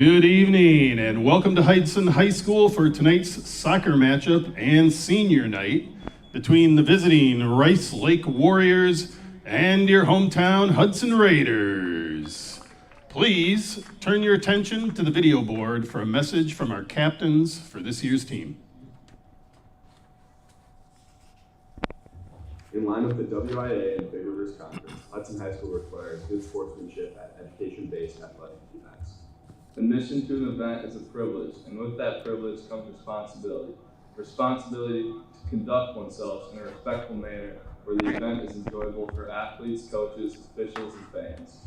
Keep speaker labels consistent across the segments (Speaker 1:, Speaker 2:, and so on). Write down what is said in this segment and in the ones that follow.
Speaker 1: Good evening and welcome to Hudson High School for tonight's soccer matchup and senior night between the visiting Rice Lake Warriors and your hometown Hudson Raiders. Please turn your attention to the video board for a message from our captains for this year's team.
Speaker 2: In line with the WIA and Big Rivers Conference, Hudson High School requires good sportsmanship at education-based athletic events.
Speaker 3: Admission to an event is a privilege, and with that privilege comes responsibility. Responsibility to conduct oneself in a respectful manner where the event is enjoyable for athletes, coaches, officials, and fans.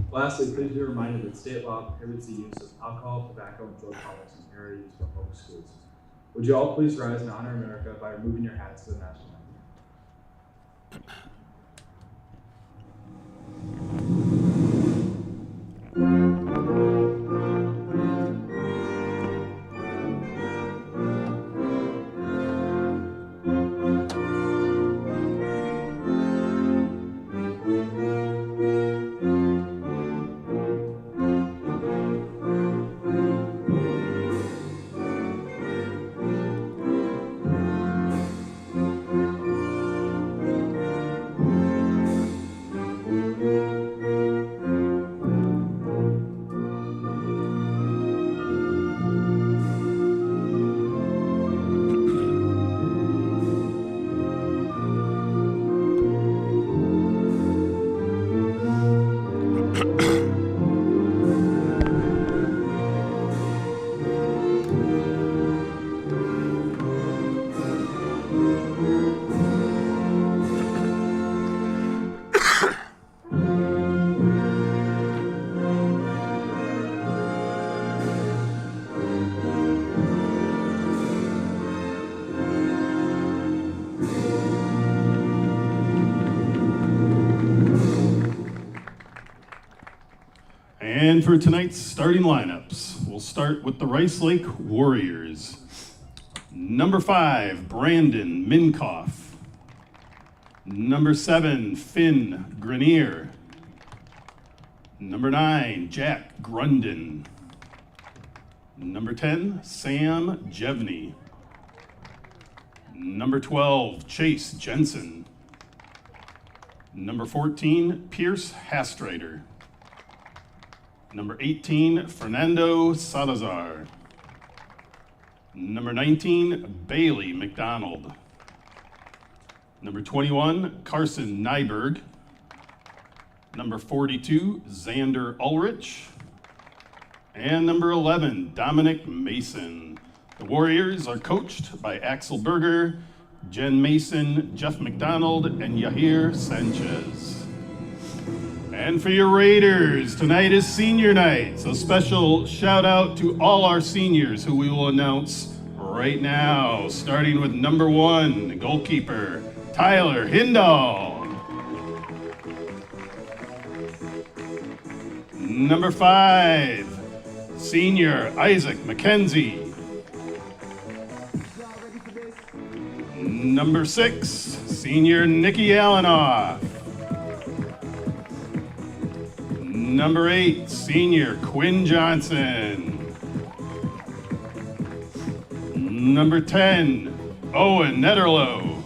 Speaker 4: Lastly, please be reminded that state law prohibits the use of alcohol, tobacco, and drug products in area used by public schools. Would you all please rise and honor America by removing your hats to the national anthem?
Speaker 1: And for tonight's starting lineups, we'll start with the Rice Lake Warriors. Number 5, Brandon Minkoff. Number 7, Finn Grenier. Number 9, Jack Grunden. Number 10, Sam Jevney. Number 12, Chase Jensen. Number 14, Pierce Hastreiter. Number 18, Fernando Salazar. Number 19, Bailey McDonald. Number 21, Carson Nyberg. Number 42, Xander Ulrich. And number 11, Dominic Mason. The Warriors are coached by Axel Berger, Jen Mason, Jeff McDonald, and Yahir Sanchez. And for your Raiders, tonight is senior night, so special shout out to all our seniors who we will announce right now, starting with number 1, goalkeeper Tyler Hindall. Number 5, senior Isaac McKenzie. Number 6, senior Nikki Allenoff. Number 8, senior Quinn Johnson. Number 10, Owen Netterlow.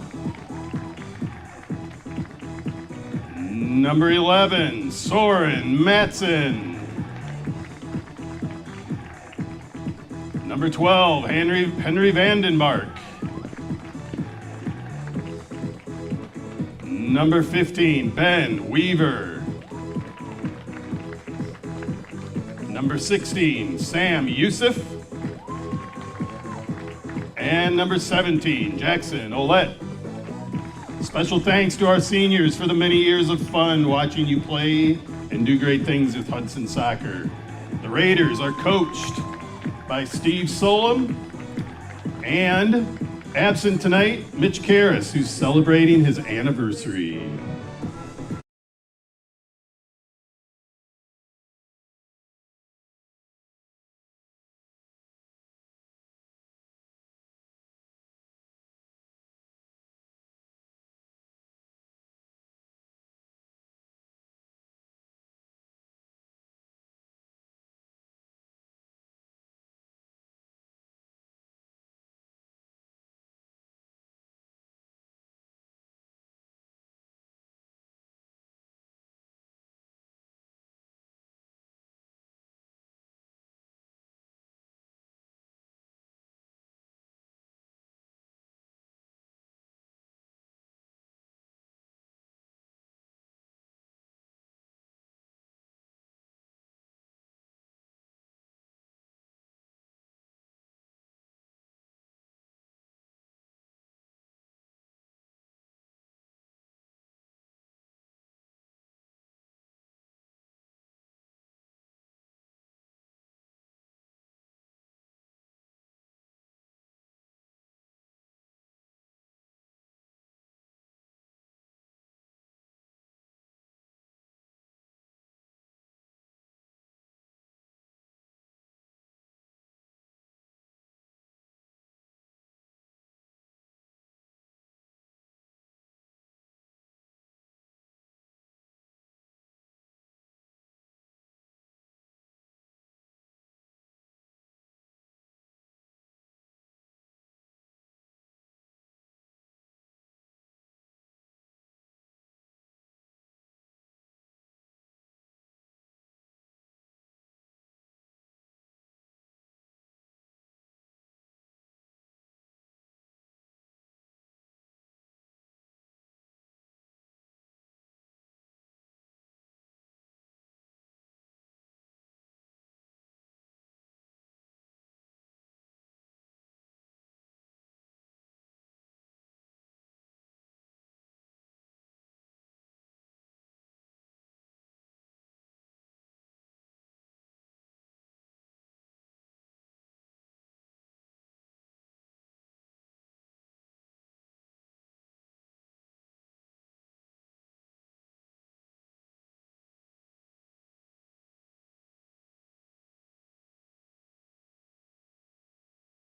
Speaker 1: Number 11, Soren Matson. Number 12, Henry Vandenmark. Number 15, Ben Weaver. Number 16, Sam Youssef. And number 17, Jackson Olette. Special thanks to our seniors for the many years of fun watching you play and do great things with Hudson Soccer. The Raiders are coached by Steve Solom, and absent tonight, Mitch Karras, who's celebrating his anniversary.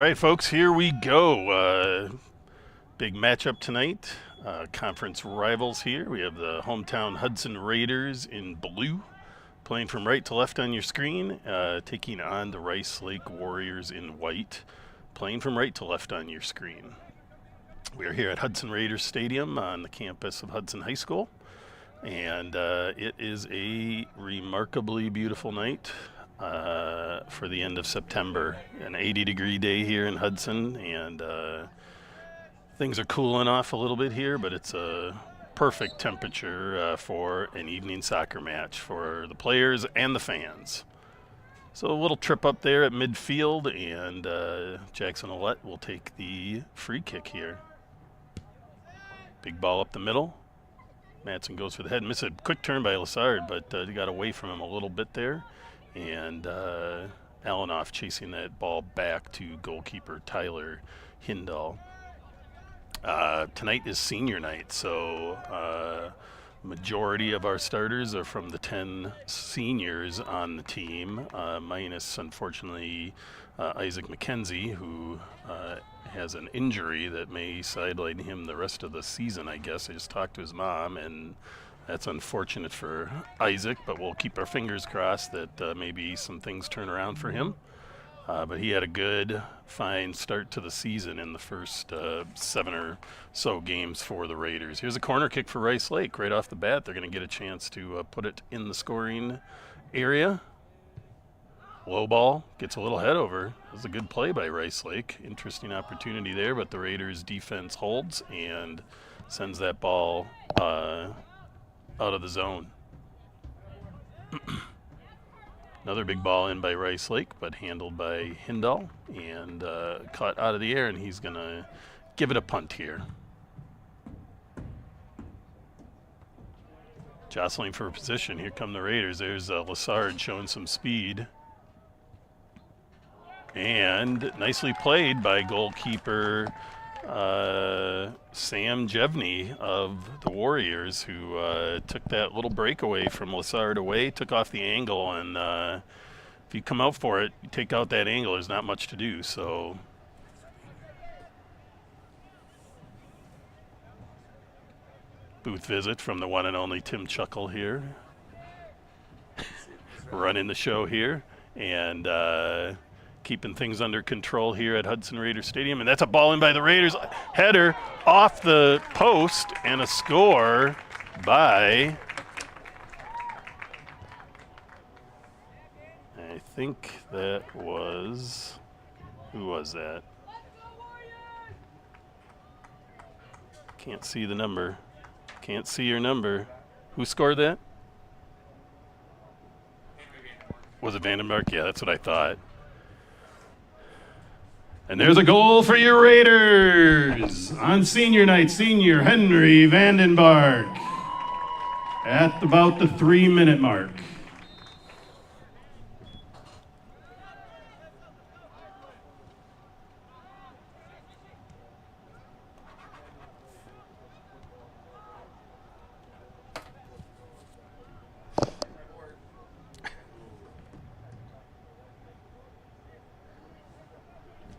Speaker 1: All right, folks, here we go. Big matchup tonight. Conference rivals here. We have the hometown Hudson Raiders in blue, playing from right to left on your screen, taking on the Rice Lake Warriors in white, playing from right to left on your screen. We are here at Hudson Raiders Stadium on the campus of Hudson High School, and it is a remarkably beautiful night. For the end of September, an 80-degree day here in Hudson, and things are cooling off a little bit here, but it's a perfect temperature for an evening soccer match for the players and the fans. So a little trip up there at midfield, and Jackson Ouellette will take the free kick here. Big ball up the middle. Matson goes for the head. Missed a quick turn by Lassard, but he got away from him a little bit there. And Alanoff chasing that ball back to goalkeeper Tyler Hindall. Tonight is senior night, so majority of our starters are from the 10 seniors on the team, minus, unfortunately, Isaac McKenzie, who has an injury that may sideline him the rest of the season, I guess. I just talked to his mom, and that's unfortunate for Isaac, but we'll keep our fingers crossed that maybe some things turn around for him. But he had a good, fine start to the season in the first 7 or so games for the Raiders. Here's a corner kick for Rice Lake. Right off the bat, they're going to get a chance to put it in the scoring area. Low ball, gets a little head over. That was a good play by Rice Lake. Interesting opportunity there, but the Raiders defense holds and sends that ball out of the zone. Another big ball in by Rice Lake, but handled by Hindall and caught out of the air, and he's going to give it a punt here. Jostling for a position. Here come the Raiders. There's Lassard showing some speed. And nicely played by goalkeeper Sam Jevney of the Warriors, who took that little breakaway from Lassard away, took off the angle, and if you come out for it, you take out that angle, there's not much to do. So booth visit from the one and only Tim Chuckle here, running the show here, and keeping things under control here at Hudson Raider Stadium. And that's a ball in by the Raiders. Header off the post, and a score by, I think that was, who was that? Can't see the number. Can't see your number. Who scored that? Was it Vandenberg? Yeah, that's what I thought. And there's a goal for your Raiders on senior night. Senior Henry Vandenberg at about the 3-minute mark.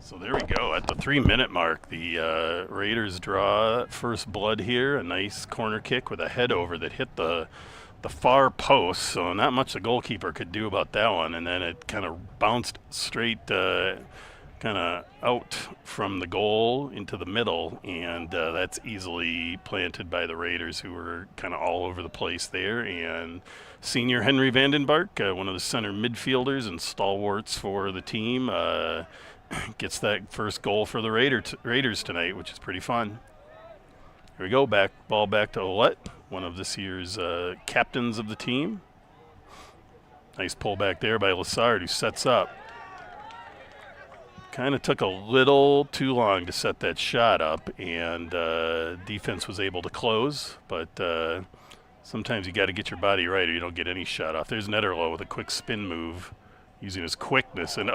Speaker 1: So there we go. At the 3-minute mark, the Raiders draw first blood here. A nice corner kick with a head over that hit the far post. So not much the goalkeeper could do about that one. And then it kind of bounced straight kind of out from the goal into the middle. And that's easily planted by the Raiders, who were kind of all over the place there. And senior Henry Vandenberg, one of the center midfielders and stalwarts for the team, gets that first goal for the Raiders tonight, which is pretty fun. Here we go, ball back to Ouellette, one of this year's captains of the team. Nice pull back there by Lassard, who sets up. Kind of took a little too long to set that shot up, and defense was able to close, but sometimes you got to get your body right or you don't get any shot off. There's Netterloh with a quick spin move, using his quickness, and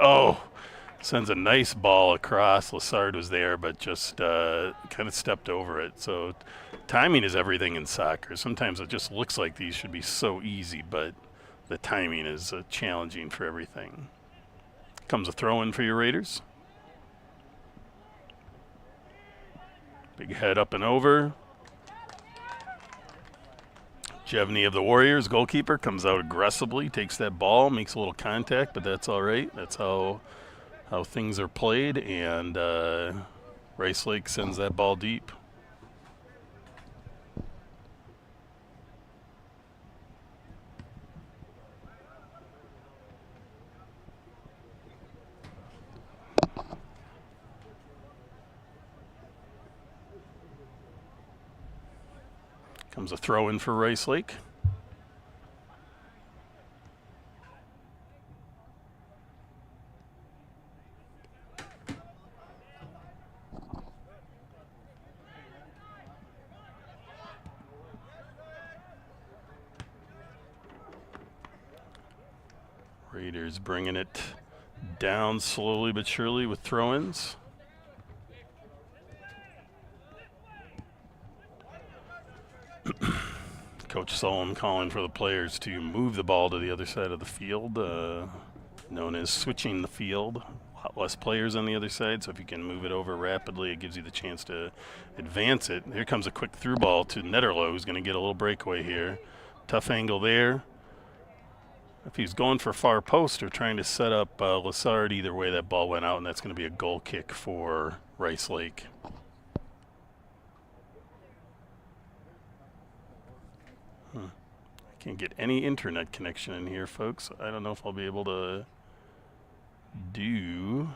Speaker 1: sends a nice ball across. Lassard was there, but just kind of stepped over it. So timing is everything in soccer. Sometimes it just looks like these should be so easy, but the timing is challenging for everything. Comes a throw in for your Raiders. Big head up and over. Jevney of the Warriors, goalkeeper, comes out aggressively, takes that ball, makes a little contact, but that's all right. That's how things are played, and Rice Lake sends that ball deep. Comes a throw in for Rice Lake. Raiders bringing it down slowly but surely with throw-ins. Coach Solom calling for the players to move the ball to the other side of the field, known as switching the field. A lot less players on the other side, so if you can move it over rapidly, it gives you the chance to advance it. Here comes a quick through ball to Netterloh, who's going to get a little breakaway here. Tough angle there. If he's going for far post or trying to set up Lassard, either way that ball went out, and that's going to be a goal kick for Rice Lake. Can't get any internet connection in here, folks. I don't know if I'll be able to do.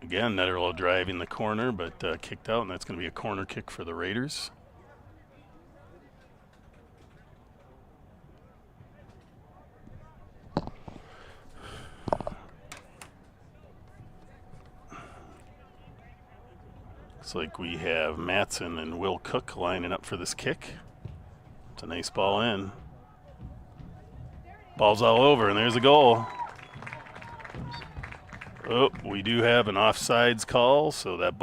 Speaker 1: Again, Netterloh driving the corner, but kicked out, and that's going to be a corner kick for the Raiders. Looks like we have Matson and Will Cook lining up for this kick. It's a nice ball in. Ball's all over, and there's a goal. Oh, we do have an offsides call, so that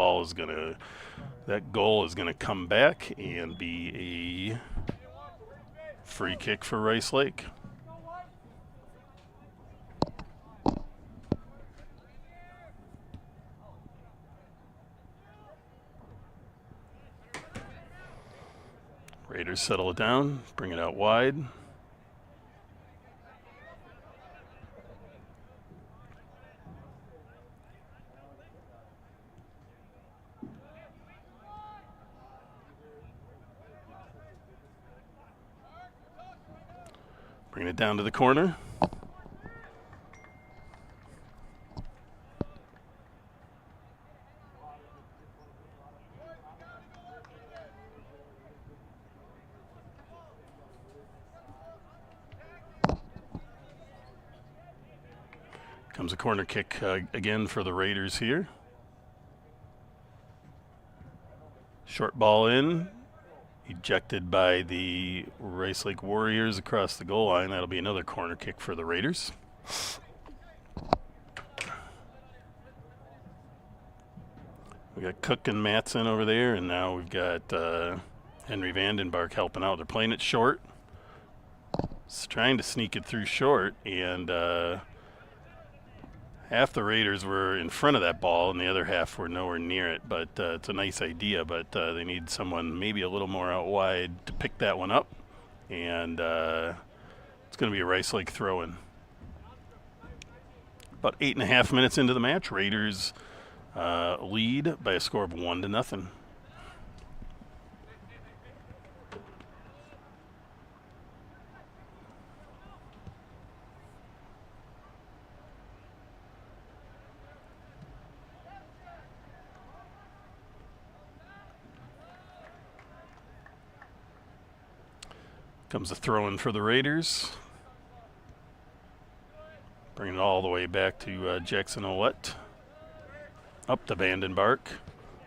Speaker 1: goal is gonna come back and be a free kick for Rice Lake. Raiders settle it down, bring it out wide. Bring it down to the corner. Comes a corner kick again for the Raiders here. Short ball in. Ejected by the Rice Lake Warriors across the goal line. That'll be another corner kick for the Raiders. We got Cook and Matson over there, and now we've got Henry Vandenbark helping out. They're playing it short. It's trying to sneak it through short, and half the Raiders were in front of that ball, and the other half were nowhere near it. But it's a nice idea, but they need someone maybe a little more out wide to pick that one up. And it's going to be a Rice Lake throw-in. About 8.5 minutes into the match, Raiders lead by a score of 1-0. Comes a throw-in for the Raiders. Bring it all the way back to Jackson Ouellette. Up to Vandenbark.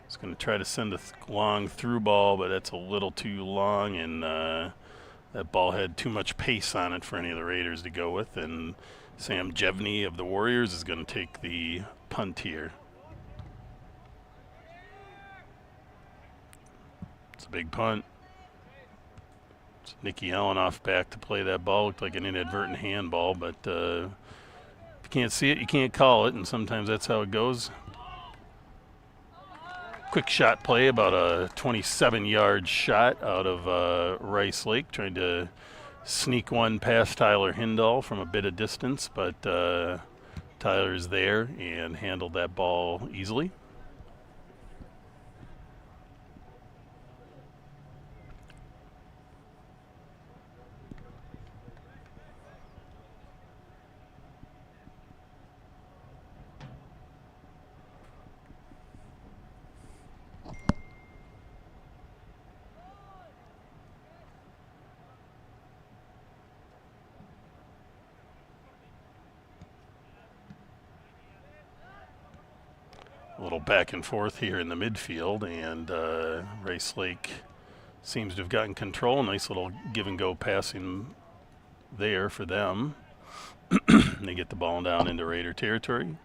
Speaker 1: He's going to try to send a long through ball, but that's a little too long, and that ball had too much pace on it for any of the Raiders to go with. And Sam Jevney of the Warriors is going to take the punt here. It's a big punt. It's Nicky Allen off back to play that ball. Looked like an inadvertent handball, but if you can't see it, you can't call it, and sometimes that's how it goes. Quick shot play, about a 27-yard shot out of Rice Lake, trying to sneak one past Tyler Hindall from a bit of distance, but Tyler's there and handled that ball easily. A little back and forth here in the midfield, and Rice Lake seems to have gotten control. Nice little give and go passing there for them. They get the ball down into Raider territory.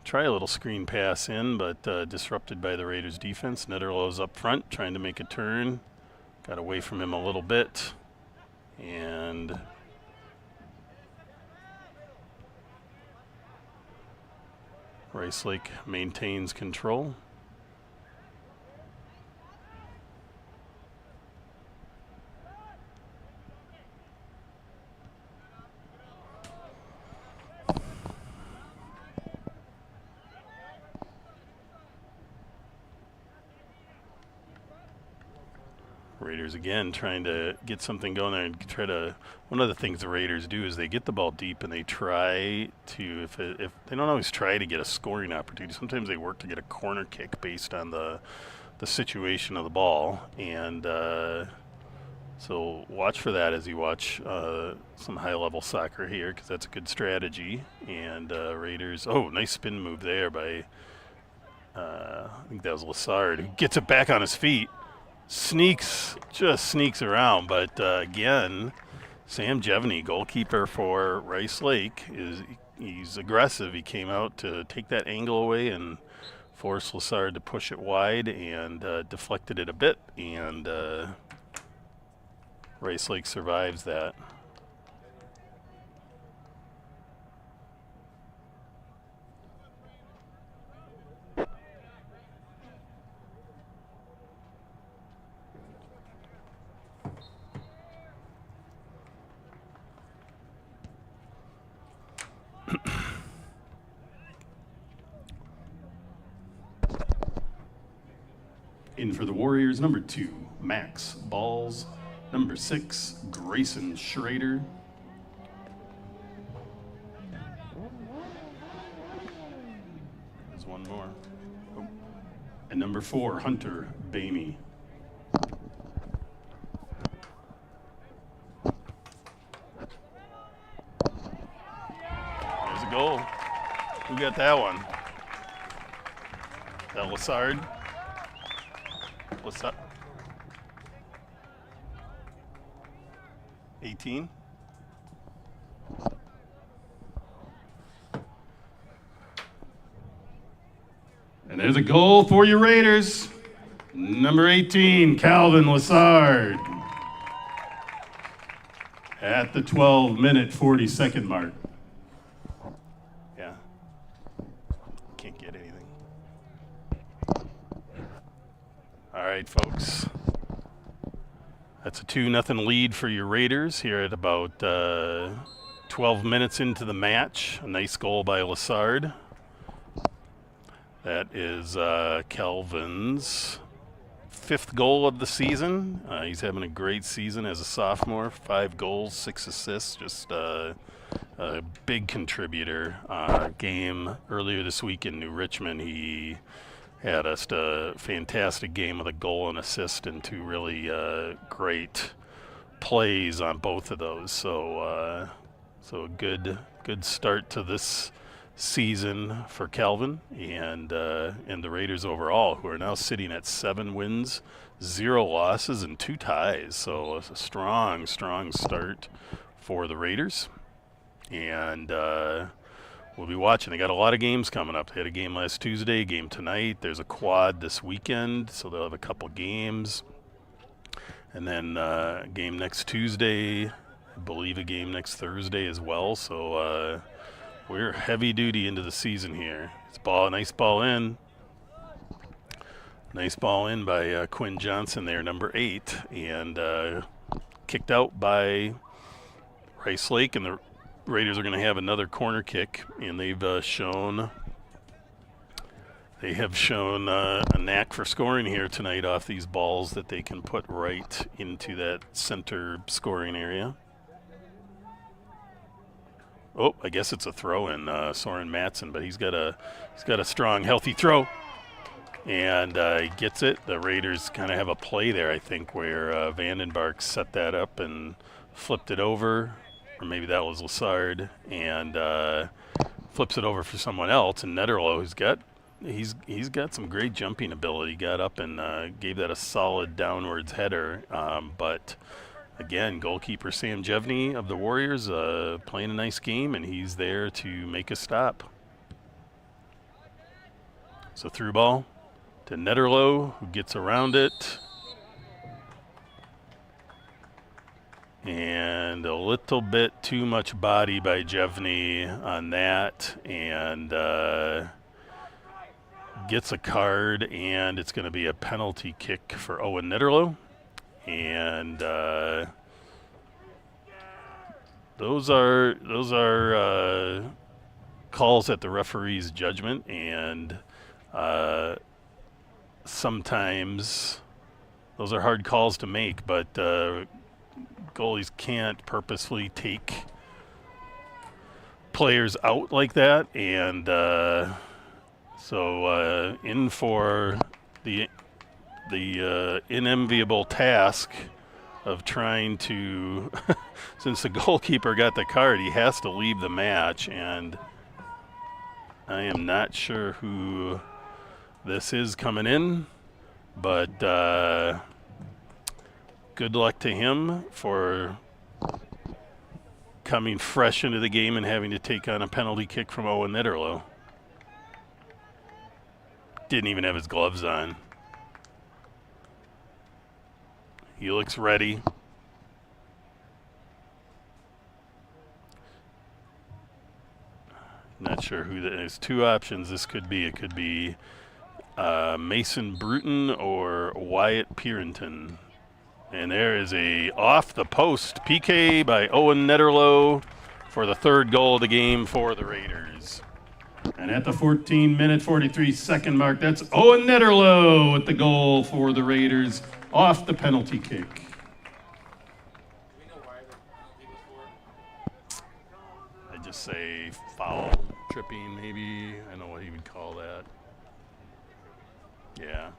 Speaker 1: Try a little screen pass in, but disrupted by the Raiders defense. Netterlow's up front trying to make a turn. Got away from him a little bit, and Rice Lake maintains control. Raiders again trying to get something going there and try to. One of the things the Raiders do is they get the ball deep and they try to, if they don't always try to get a scoring opportunity, sometimes they work to get a corner kick based on the situation of the ball. And so watch for that as you watch some high-level soccer here, because that's a good strategy. And Raiders, nice spin move there by, I think that was Lassard, who gets it back on his feet. Just sneaks around, but again, Sam Jevney, goalkeeper for Rice Lake, he's aggressive. He came out to take that angle away and forced Lassard to push it wide, and deflected it a bit, and Rice Lake survives that. In for the Warriors, number 2, Max Balls. Number 6, Grayson Schrader. There's one more. Oh. And number 4, Hunter Bamey. There's a goal. Who got that one? That Lassard? What's up? 18? And there's a goal for your Raiders. Number 18, Calvin Lassard. At the 12-minute, 40-second mark. Yeah. Can't get anything. All right, folks. That's a 2-0 lead for your Raiders here at about 12 minutes into the match. A nice goal by Lassard. That is Calvin's 5th goal of the season. He's having a great season as a sophomore. 5 goals, 6 assists. Just a big contributor. Game earlier this week in New Richmond, he had just a fantastic game with a goal and assist and 2 really great plays on both of those. So a good start to this season for Calvin and the Raiders overall, who are now sitting at 7 wins, 0 losses, and 2 ties. So a strong start for the Raiders. And we'll be watching. They got a lot of games coming up. They had a game last Tuesday, a game tonight. There's a quad this weekend, so they'll have a couple games. And then game next Tuesday, I believe a game next Thursday as well. So we're heavy duty into the season here. It's nice ball in. Nice ball in by Quinn Johnson there, number 8, and kicked out by Rice Lake, and the Raiders are going to have another corner kick, and they have shown a knack for scoring here tonight off these balls that they can put right into that center scoring area. Oh, I guess it's a throw in, Soren Matson, but he's got a strong, healthy throw. And he gets it. The Raiders kind of have a play there, I think, where Vandenbark set that up and flipped it over, or maybe that was Lassard, and flips it over for someone else. And Netterloh, he's got some great jumping ability. Got up and gave that a solid downwards header. But again, goalkeeper Sam Jevney of the Warriors playing a nice game, and he's there to make a stop. So through ball to Netterloh, who gets around it. And a little bit too much body by Jevney on that, and gets a card, and it's going to be a penalty kick for Owen Netterloh. And those are calls at the referee's judgment, and sometimes those are hard calls to make, but goalies can't purposefully take players out like that, and so in for the unenviable task of trying to since the goalkeeper got the card, he has to leave the match, and I am not sure who this is coming in, but good luck to him for coming fresh into the game and having to take on a penalty kick from Owen Netterloh. Didn't even have his gloves on. He looks ready. Not sure who that is. There's two options this could be. It could be Mason Bruton or Wyatt Purinton. And there is a off the post PK by Owen Netterloh for the third goal of the game for the Raiders. And at the 14-minute, 43-second mark, that's Owen Netterloh with the goal for the Raiders off the penalty kick. I just say foul, tripping maybe. I don't know what he would call that. Yeah.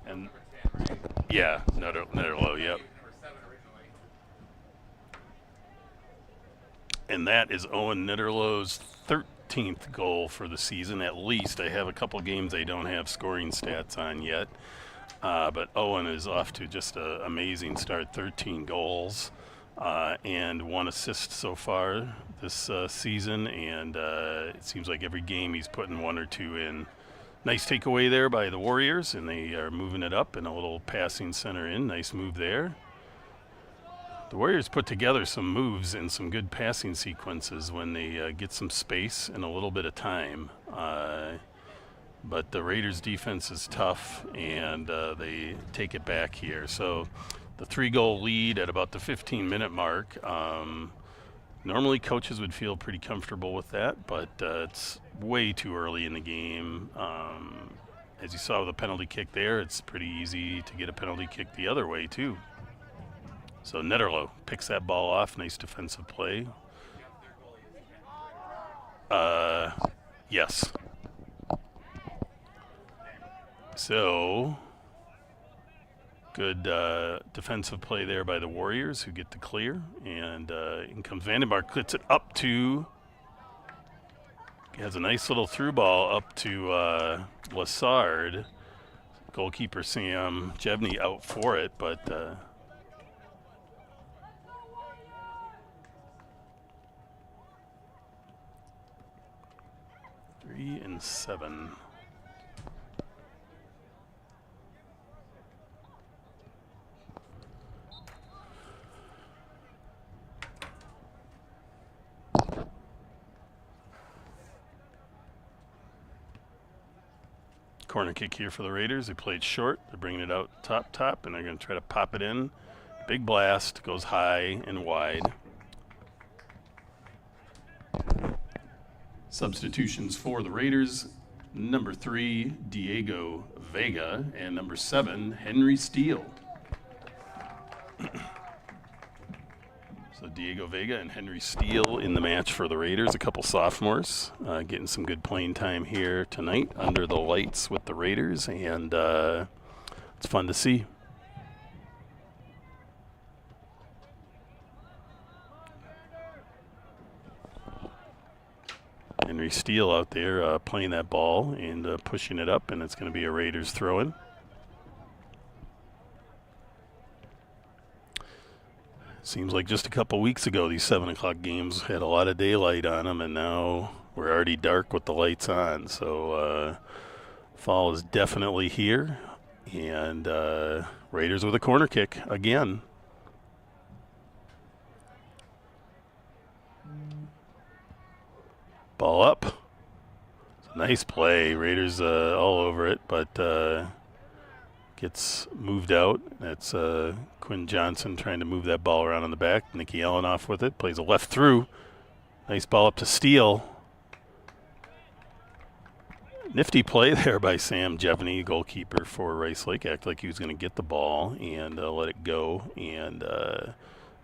Speaker 1: And yeah, Netterloh, yep. And that is Owen Netterloh's 13th goal for the season, at least. I have a couple games I don't have scoring stats on yet. But Owen is off to just an amazing start, 13 goals and 1 assist so far this season. And it seems like every game he's putting 1 or 2 in. Nice takeaway there by the Warriors, and they are moving it up and a little passing center in. Nice move there. The Warriors put together some moves and some good passing sequences when they get some space and a little bit of time. But the Raiders' defense is tough, and they take it back here. So the 3-goal lead at about the 15-minute mark. Normally coaches would feel pretty comfortable with that, but it's way too early in the game. As you saw with the penalty kick there, it's pretty easy to get a penalty kick the other way too. So Netterloh picks that ball off. Nice defensive play. Yes. So good defensive play there by the Warriors, who get the clear. And in comes Vandenbark, clips it up to, he has a nice little through ball up to Lassard. Goalkeeper Sam Jevney out for it, but 3 and 7. corner kick here for the Raiders. They played short. They're bringing it out top, and they're going to try to pop it in. Big blast, goes high and wide. Substitutions for the Raiders. Number 3, Diego Vega, and number 7, Henry Steele. So Diego Vega and Henry Steele in the match for the Raiders. A couple sophomores getting some good playing time here tonight under the lights with the Raiders, and it's fun to see. Henry Steele out there playing that ball and pushing it up, and it's going to be a Raiders throw-in. Seems like just a couple weeks ago these 7 o'clock games had a lot of daylight on them, and now we're already dark with the lights on. So fall is definitely here, and Raiders with a corner kick again. Ball up. Nice play. Raiders all over it, but gets moved out. That's Quinn Johnson trying to move that ball around on the back. Nicky Allen off with it. Plays a left through. Nice ball up to Steele. Nifty play there by Sam Jevney, goalkeeper for Rice Lake. Acted like he was going to get the ball and let it go, and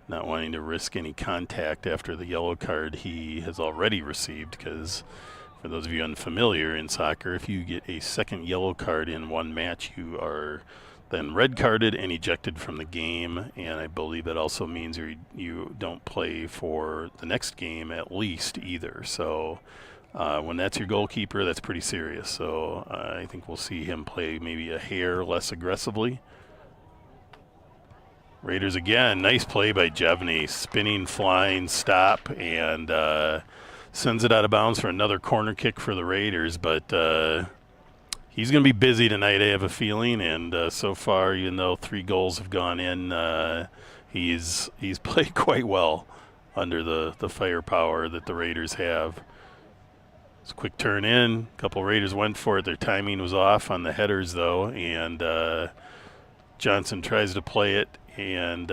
Speaker 1: not wanting to risk any contact after the yellow card he has already received, because for those of you unfamiliar in soccer, if you get a second yellow card in one match, you are then red carded and ejected from the game, and I believe that also means you don't play for the next game at least either. So when that's your goalkeeper, that's pretty serious. So I think we'll see him play maybe a hair less aggressively. Raiders again, nice play by Jevney, spinning, flying, stop, and sends it out of bounds for another corner kick for the Raiders, but he's going to be busy tonight, I have a feeling, and so far, even though 3 goals have gone in, he's played quite well under the firepower that the Raiders have. It's a quick turn in. A couple Raiders went for it. Their timing was off on the headers, though, and Johnson tries to play it and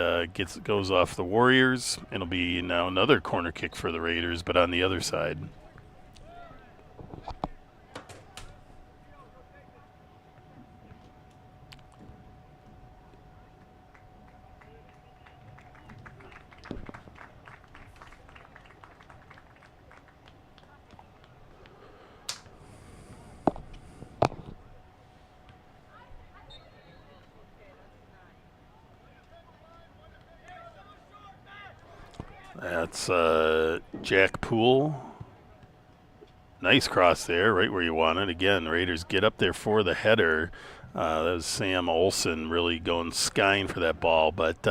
Speaker 1: goes off the Warriors. It'll be now another corner kick for the Raiders, but on the other side. That's Jack Poole. Nice cross there, right where you want it. Again, Raiders get up there for the header. That was Sam Olsen really going skying for that ball, but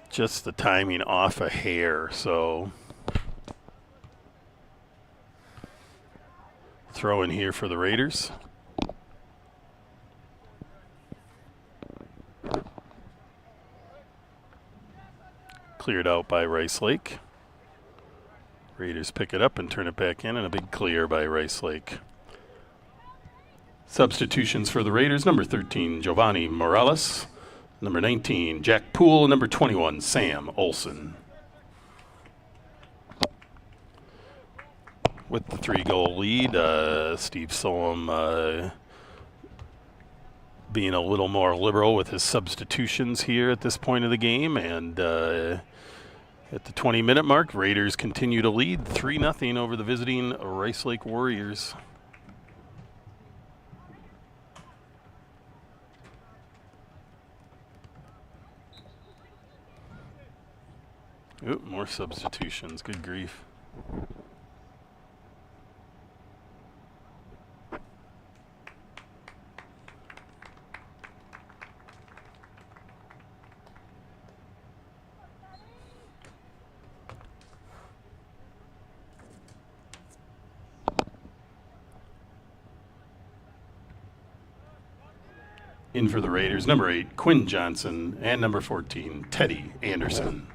Speaker 1: just the timing off a hair. So throw in here for the Raiders. Cleared out by Rice Lake. Raiders pick it up and turn it back in, and a big clear by Rice Lake. Substitutions for the Raiders: number 13, Giovanni Morales; number 19, Jack Poole; number 21, Sam Olsen. With the 3-goal lead, Steve Solom being a little more liberal with his substitutions here at this point of the game, and at the 20-minute mark, Raiders continue to lead 3-0 over the visiting Rice Lake Warriors. Oop, more substitutions. Good grief. In for the Raiders, number 8, Quinn Johnson, and number 14, Teddy Anderson.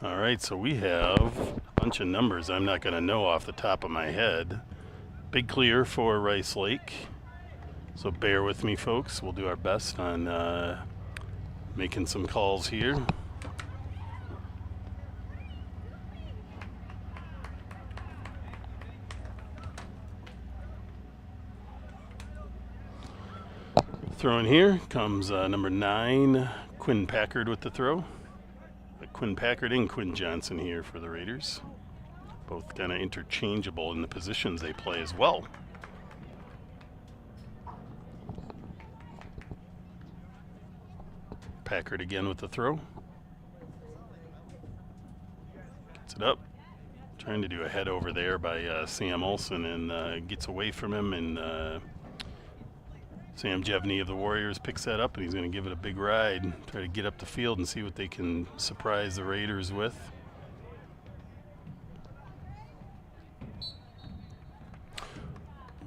Speaker 1: All right, so we have a bunch of numbers I'm not going to know off the top of my head. Big clear for Rice Lake. So bear with me, folks. We'll do our best on making some calls here. Throwing here comes number 9, Quinn Packard with the throw. Quinn Packard and Quinn Johnson here for the Raiders. Both kind of interchangeable in the positions they play as well. Packard again with the throw. Gets it up. Trying to do a head over there by Sam Olson and gets away from him, and Sam Jevney of the Warriors picks that up, and he's going to give it a big ride, try to get up the field and see what they can surprise the Raiders with.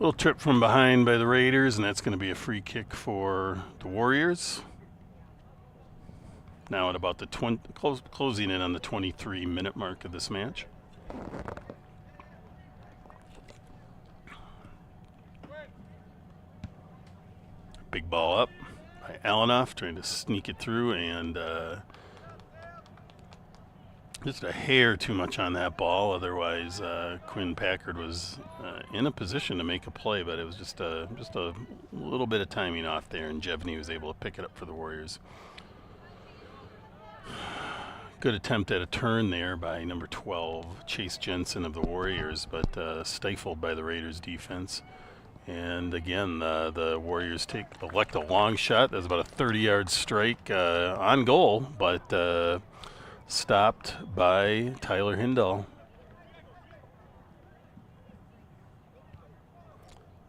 Speaker 1: Little trip from behind by the Raiders, and that's going to be a free kick for the Warriors. Now at about the closing in on the 23-minute mark of this match. Big ball up by Alanoff, trying to sneak it through, and just a hair too much on that ball. Otherwise, Quinn Packard was in a position to make a play, but it was just a little bit of timing off there, and Jevney was able to pick it up for the Warriors. Good attempt at a turn there by number 12, Chase Jensen of the Warriors, but stifled by the Raiders defense. And again, the Warriors elect a long shot. That's about a 30-yard strike on goal, but stopped by Tyler Hindall.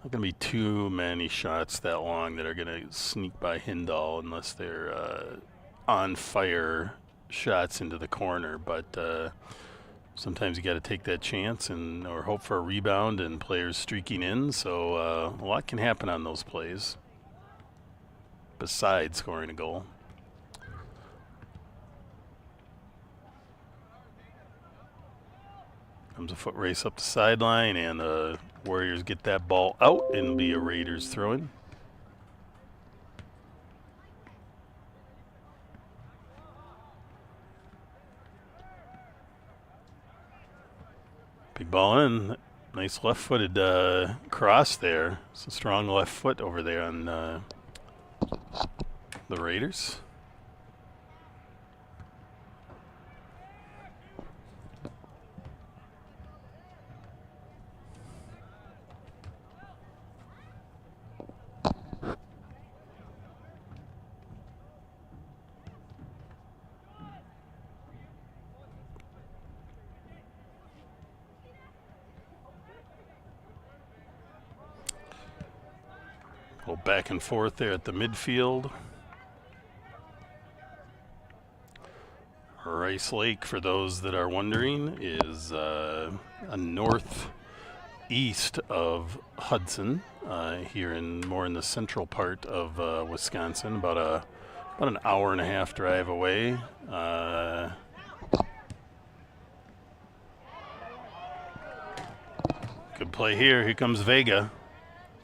Speaker 1: Not going to be too many shots that long that are going to sneak by Hindall unless they're on fire shots into the corner, but sometimes you got to take that chance or hope for a rebound and players streaking in. So a lot can happen on those plays besides scoring a goal. Comes a foot race up the sideline, and the Warriors get that ball out, and it'll be a Raiders throw-in. Big ball in. Nice left-footed cross there. It's a strong left foot over there on the Raiders. A little back and forth there at the midfield. Rice Lake, for those that are wondering, is a northeast of Hudson, here more in the central part of Wisconsin, about an hour and a half drive away. Good play here. Here comes Vega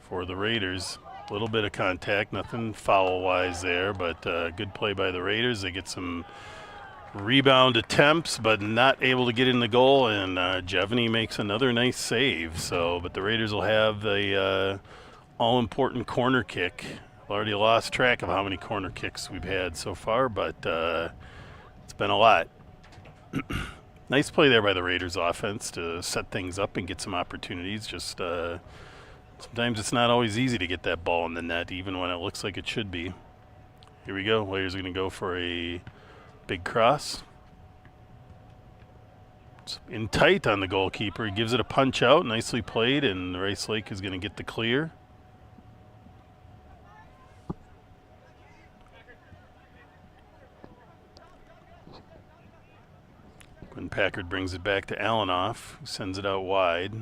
Speaker 1: for the Raiders. A little bit of contact, nothing foul-wise there, but good play by the Raiders. They get some rebound attempts, but not able to get in the goal, and Jevney makes another nice save. But the Raiders will have the all-important corner kick. I've already lost track of how many corner kicks we've had so far, but it's been a lot. Nice play there by the Raiders offense to set things up and get some opportunities. Just sometimes it's not always easy to get that ball in the net, even when it looks like it should be. Here we go. Warriors are going to go for a big cross. It's in tight on the goalkeeper. He gives it a punch out. Nicely played, and Rice Lake is going to get the clear. When Packard brings it back to Alanoff, who sends it out wide.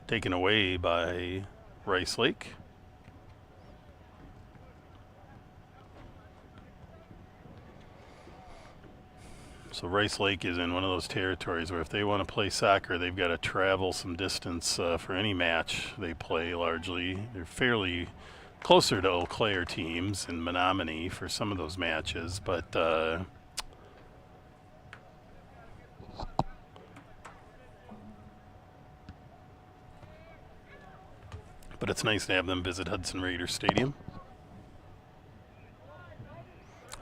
Speaker 1: Taken away by Rice Lake. So Rice Lake is in one of those territories where if they want to play soccer, they've got to travel some distance for any match they play largely. They're fairly closer to Eau Claire teams in Menominee for some of those matches, but it's nice to have them visit Hudson Raiders Stadium.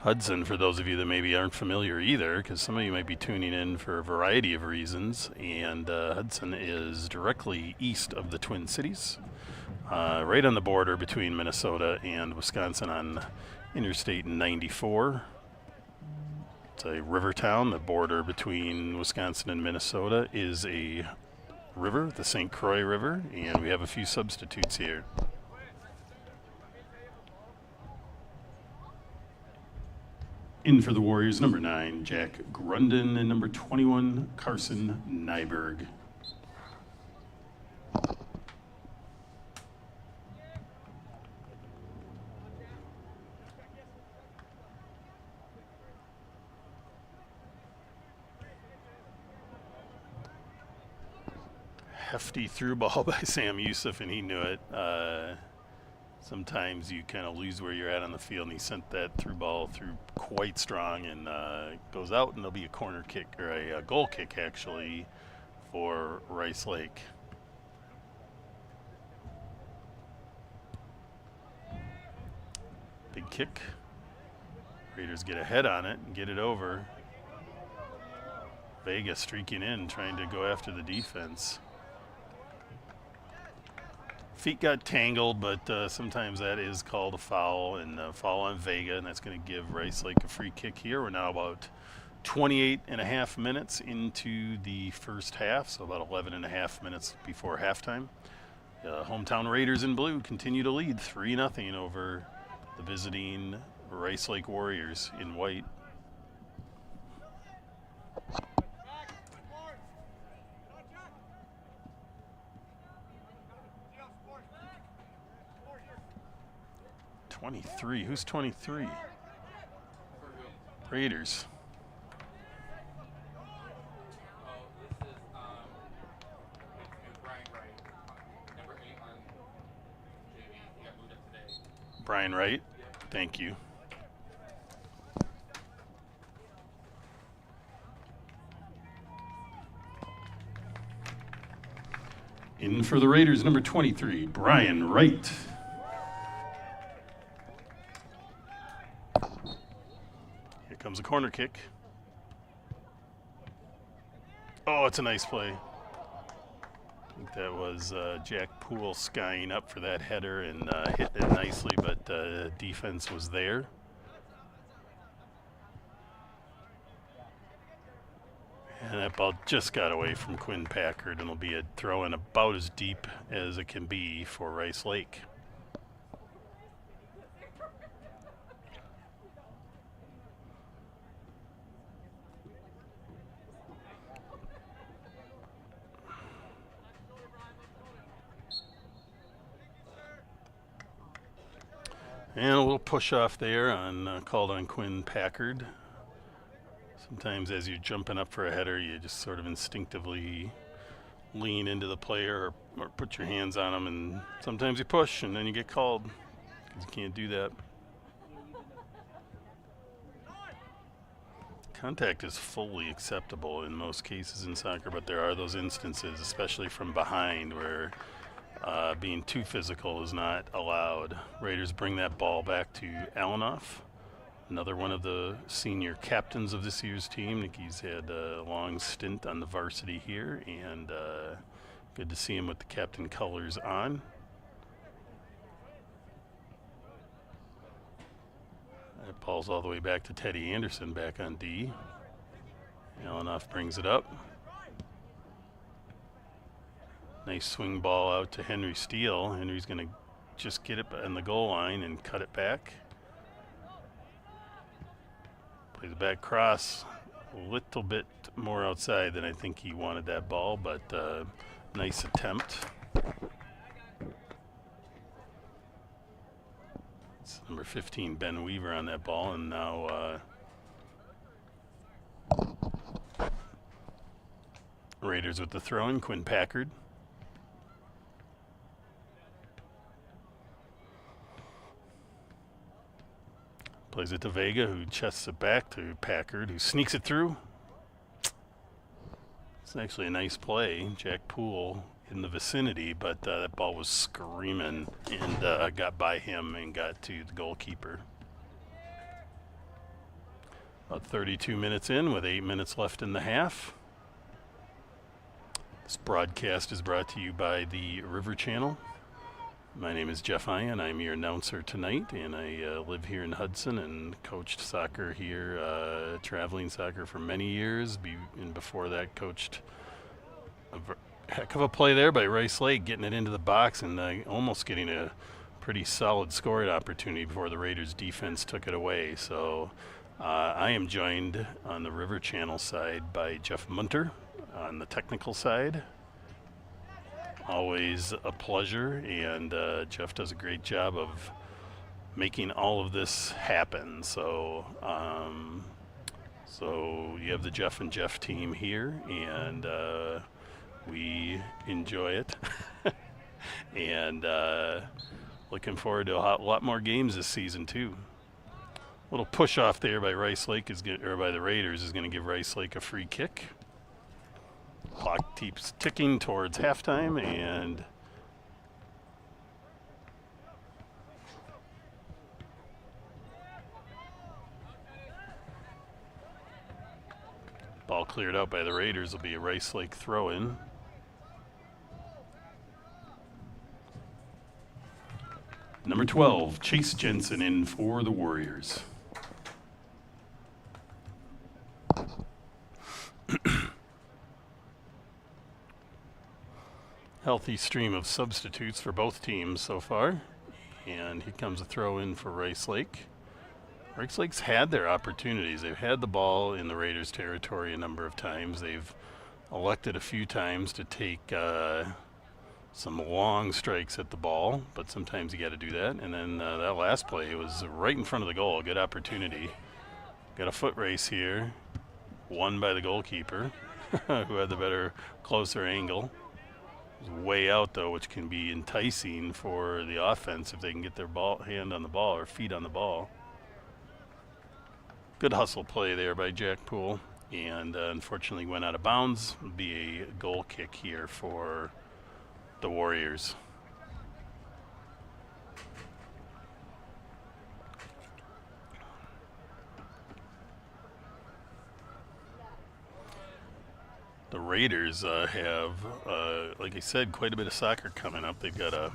Speaker 1: Hudson, for those of you that maybe aren't familiar either, because some of you might be tuning in for a variety of reasons, and Hudson is directly east of the Twin Cities, right on the border between Minnesota and Wisconsin on Interstate 94. It's a river town. The border between Wisconsin and Minnesota is a river, the St. Croix River, and we have a few substitutes here. In for the Warriors, number 9, Jack Grunden, and number 21, Carson Nyberg. Hefty through ball by Sam Youssef, and he knew it. Sometimes you kind of lose where you're at on the field, and he sent that through ball through quite strong, and goes out, and there'll be a corner kick, or a goal kick actually, for Rice Lake. Big kick. Raiders get ahead on it and get it over. Vega streaking in, trying to go after the defense. Feet got tangled, but sometimes that is called a foul, and a foul on Vega, and that's going to give Rice Lake a free kick here. We're now about 28 and a half minutes into the first half, so about 11 and a half minutes before halftime. Hometown Raiders in blue continue to lead 3-0 over the visiting Rice Lake Warriors in white. Who's 23? Raiders. Brian Wright, thank you. In for the Raiders, number 23, Brian Wright. Here comes a corner kick. Oh, it's a nice play. I think that was Jack Poole skying up for that header and hit it nicely, but defense was there. And that ball just got away from Quinn Packard, and it'll be a throw in about as deep as it can be for Rice Lake. And a little push off there on called on Quinn Packard. Sometimes as you're jumping up for a header, you just sort of instinctively lean into the player or put your hands on them, and sometimes you push and then you get called because you can't do that. Contact is fully acceptable in most cases in soccer, but there are those instances, especially from behind, where being too physical is not allowed. Raiders bring that ball back to Alanoff, another one of the senior captains of this year's team. I think he's had a long stint on the varsity here, and good to see him with the captain colors on. That ball's all the way back to Teddy Anderson back on D. Alanoff brings it up. Nice swing ball out to Henry Steele. Henry's going to just get it on the goal line and cut it back. Plays a back cross, a little bit more outside than I think he wanted that ball, but nice attempt. It's number 15, Ben Weaver, on that ball, and now Raiders with the throw-in, Quinn Packard. Plays it to Vega, who chests it back to Packard, who sneaks it through. It's actually a nice play. Jack Poole in the vicinity, but that ball was screaming and got by him and got to the goalkeeper. About 32 minutes in with 8 minutes left in the half. This broadcast is brought to you by the River Channel. My name is Jeff Ian. I'm your announcer tonight, and I live here in Hudson and coached soccer here, traveling soccer for many years. And before that, coached a heck of a play there by Rice Lake, getting it into the box and almost getting a pretty solid scoring opportunity before the Raiders' defense took it away. So I am joined on the River Channel side by Jeff Munter on the technical side. Always a pleasure, and Jeff does a great job of making all of this happen. So, so you have the Jeff and Jeff team here, and we enjoy it. And looking forward to a lot more games this season too. A little push off there by Rice Lake or by the Raiders is going to give Rice Lake a free kick. Clock keeps ticking towards halftime, and ball cleared out by the Raiders. Will be a Rice Lake throw-in. Number 12, Chase Jensen in for the Warriors. Healthy stream of substitutes for both teams so far. And here comes a throw in for Rice Lake. Rice Lake's had their opportunities. They've had the ball in the Raiders' territory a number of times. They've elected a few times to take some long strikes at the ball, but sometimes you got to do that. And then that last play was right in front of the goal. Good opportunity. Got a foot race here, won by the goalkeeper, who had the better, closer angle. Way out though, which can be enticing for the offense if they can get their hand on the ball or feet on the ball. Good hustle play there by Jack Poole, and unfortunately went out of bounds. It'll be a goal kick here for the Warriors. The Raiders have, like I said, quite a bit of soccer coming up. They've got a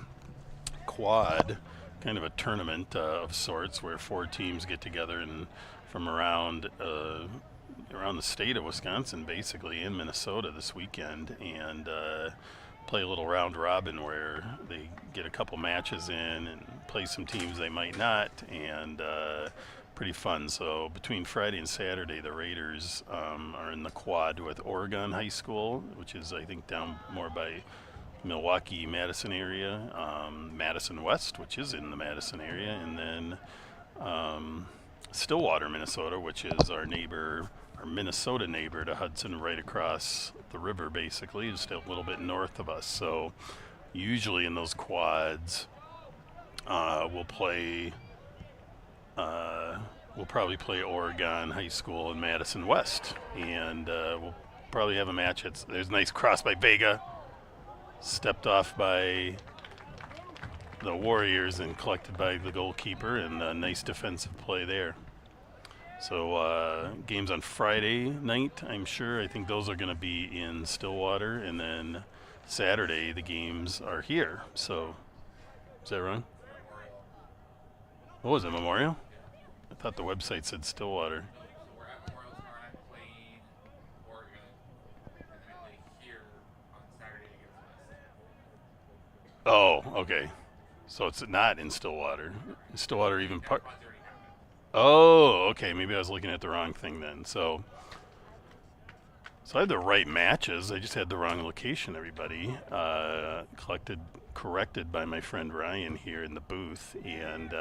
Speaker 1: quad, kind of a tournament of sorts, where 4 teams get together and from around the state of Wisconsin, basically, in Minnesota this weekend, and play a little round robin where they get a couple matches in and play some teams they might not, and pretty fun. So between Friday and Saturday, the Raiders are in the quad with Oregon High School, which is, I think, down more by Milwaukee, Madison area, Madison West, which is in the Madison area, and then Stillwater, Minnesota, which is our Minnesota neighbor to Hudson, right across the river, basically, just a little bit north of us. So usually in those quads, we'll probably play Oregon High School and Madison West, and we'll probably have a match. There's a nice cross by Vega, stepped off by the Warriors and collected by the goalkeeper, and a nice defensive play there. So games on Friday night, I'm sure. I think those are going to be in Stillwater, and then Saturday the games are here. So is that wrong? What was it, Memorial? I thought the website said Stillwater.
Speaker 5: We're at Memorial tomorrow night playing Oregon, and then I play here on Saturday against West.
Speaker 1: Oh, okay. So it's not in Stillwater. Is Stillwater even part?
Speaker 5: Quad's already happened.
Speaker 1: Oh, okay. Maybe I was looking at the wrong thing then. So I had the right matches. I just had the wrong location, everybody. Corrected by my friend Ryan here in the booth. And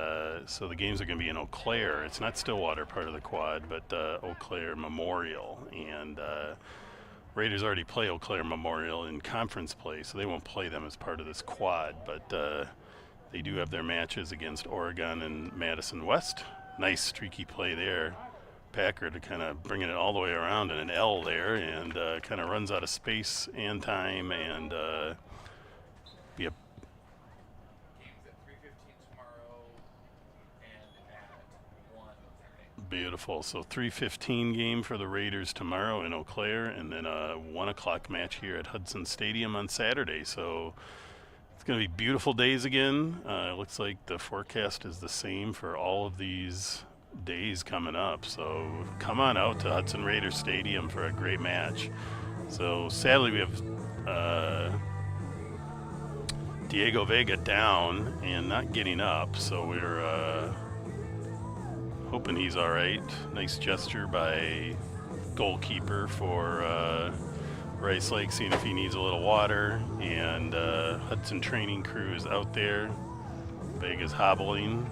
Speaker 1: so the games are going to be in Eau Claire. It's not Stillwater, part of the quad, but Eau Claire Memorial. And Raiders already play Eau Claire Memorial in conference play, so they won't play them as part of this quad, but they do have their matches against Oregon and Madison West. Nice streaky play there. Packard kind of bringing it all the way around in an L there, and kind of runs out of space and time, and be a
Speaker 5: Games at 3:15 tomorrow and at 1 Saturday.
Speaker 1: beautiful. So 3:15 game for the Raiders tomorrow in Eau Claire, and then a 1 o'clock match here at Hudson Stadium on Saturday. So it's going to be beautiful days again. It looks like the forecast is the same for all of these days coming up. So come on out to Hudson Raider Stadium for a great match. So sadly we have Diego Vega down and not getting up. So we're hoping he's all right. Nice gesture by goalkeeper for Rice Lake, seeing if he needs a little water. And Hudson training crew is out there. Vega's hobbling.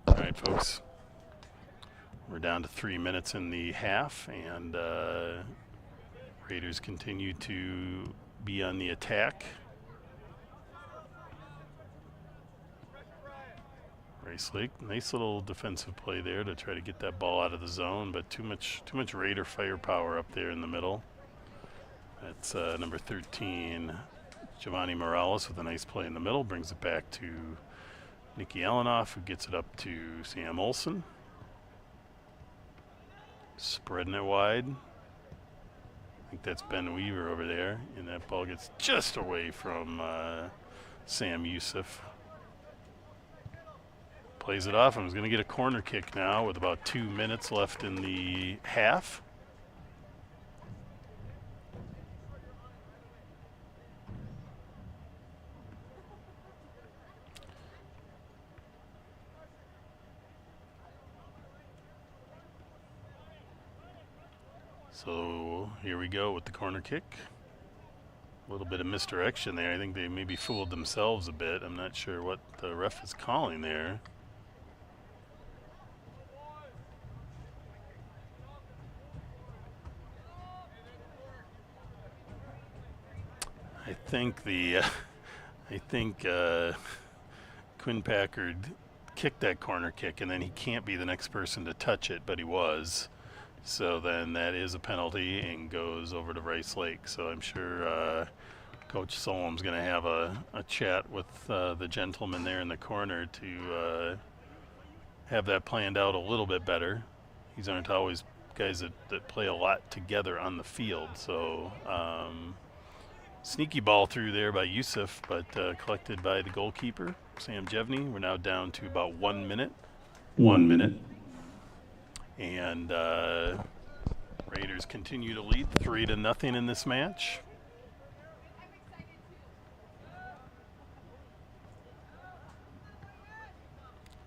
Speaker 1: All right, folks. We're down to 3 minutes in the half, and Raiders continue to be on the attack. Rice Lake, nice little defensive play there to try to get that ball out of the zone, but too much Raider firepower up there in the middle. That's number 13, Giovanni Morales, with a nice play in the middle, brings it back to Nicky Alanoff, who gets it up to Sam Olson. Spreading it wide. I think that's Ben Weaver over there, and that ball gets just away from Sam Youssef. Plays it off and is going to get a corner kick now with about 2 minutes left in the half. So here we go with the corner kick. A little bit of misdirection there. I think they maybe fooled themselves a bit. I'm not sure what the ref is calling there. I think Quinn Packard kicked that corner kick, and then he can't be the next person to touch it, but he was. So then that is a penalty and goes over to Rice Lake. So I'm sure Coach Solom's going to have a chat with the gentleman there in the corner to have that planned out a little bit better. These aren't always guys that play a lot together on the field. So sneaky ball through there by Youssef, but collected by the goalkeeper, Sam Jevney. We're now down to about 1 minute. 1 minute. And Raiders continue to lead 3-0 in this match.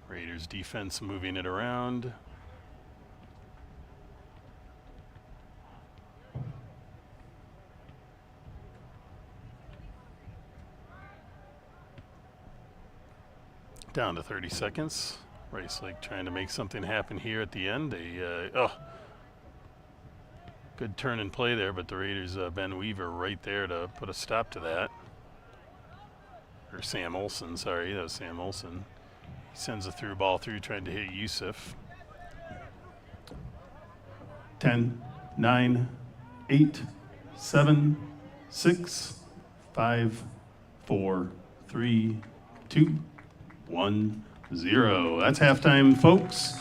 Speaker 1: Raiders defense moving it around. Down to 30 seconds. Rice Lake trying to make something happen here at the end. Good turn and play there, but the Raiders, Ben Weaver right there to put a stop to that. Or Sam Olson, sorry, that was Sam Olson. He sends a through ball through, trying to hit Yusuf. 10, 9, 8, 7, 6, 5, 4, 3, 2, 1, 0. That's halftime, folks.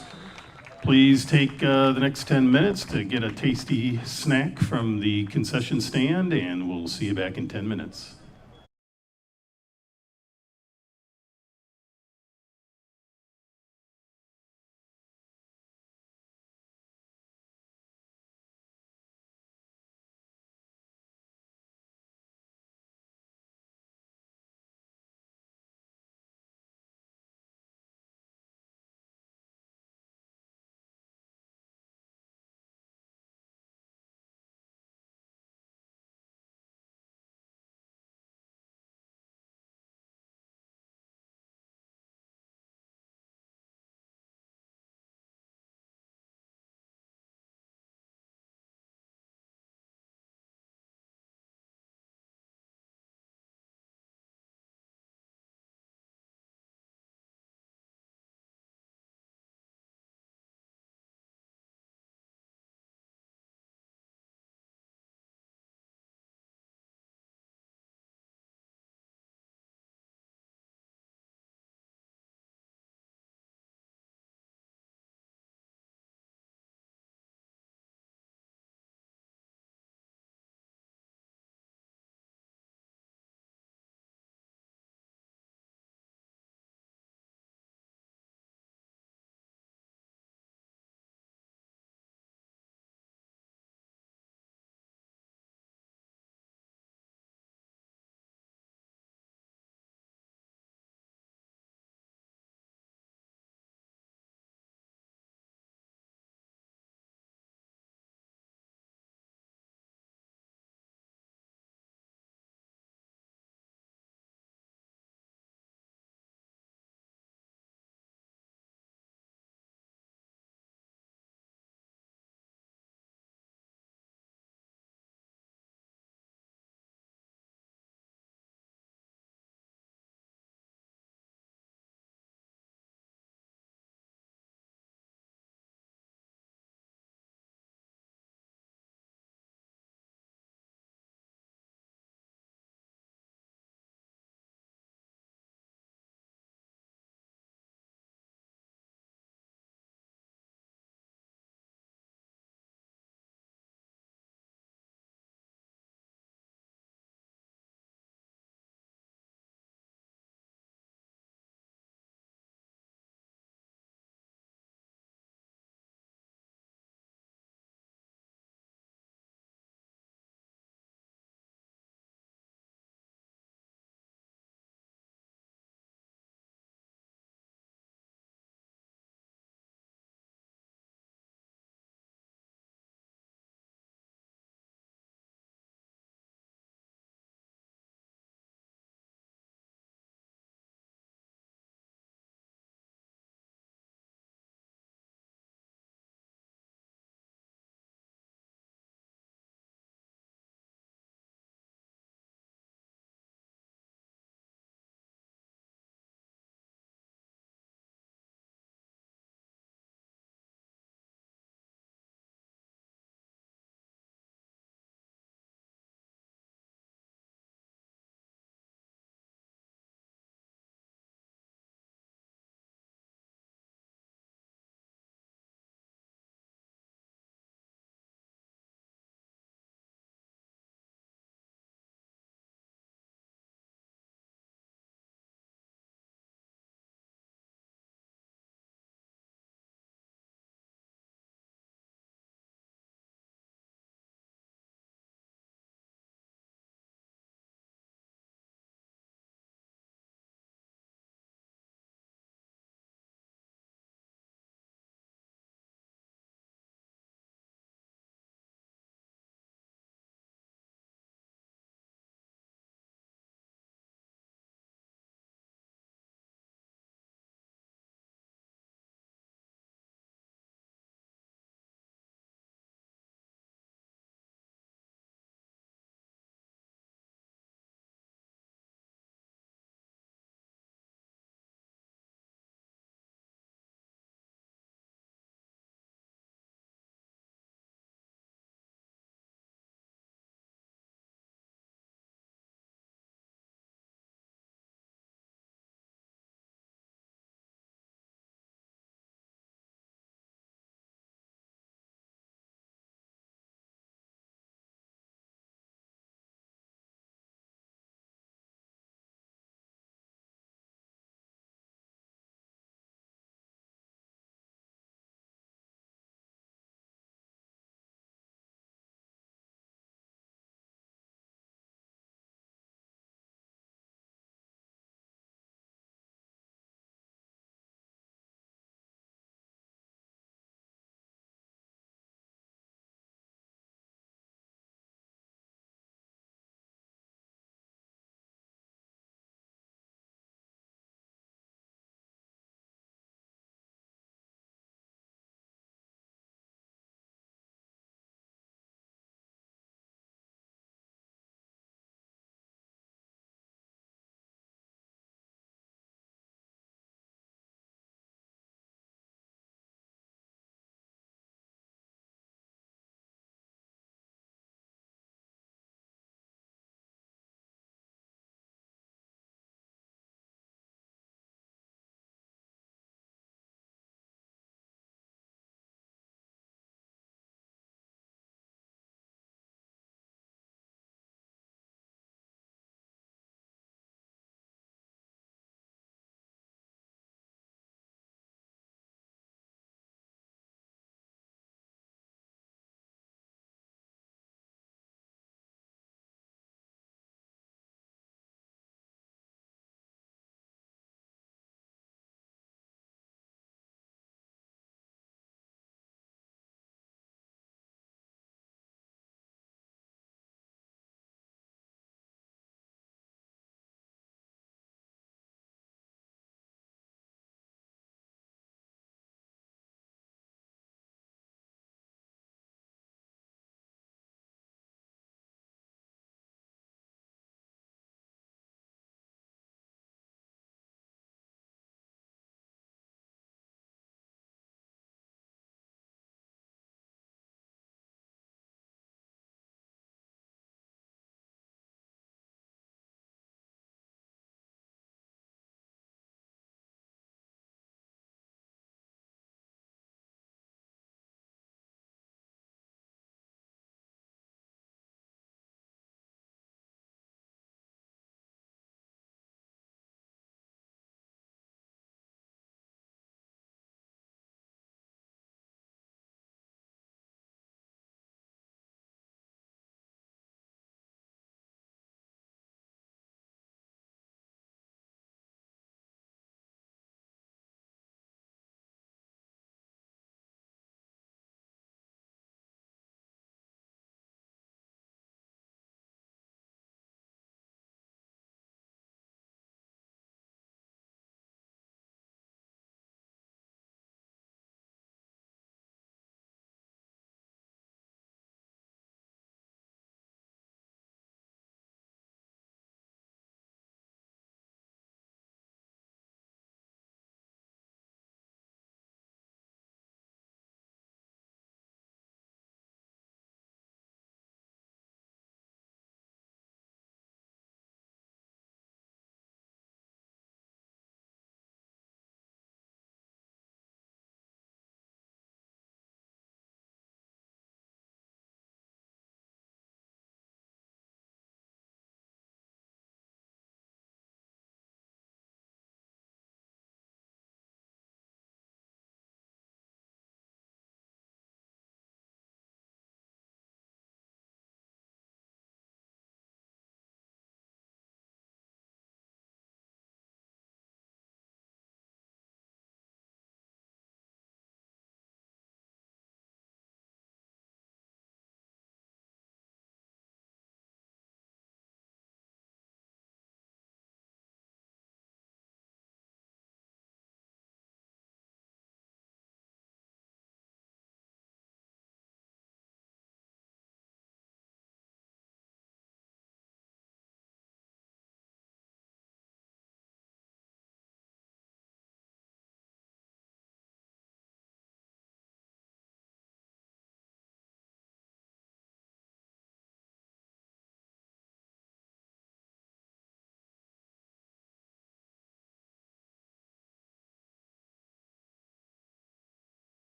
Speaker 1: Please take the next 10 minutes to get a tasty snack from the concession stand, and we'll see you back in 10 minutes.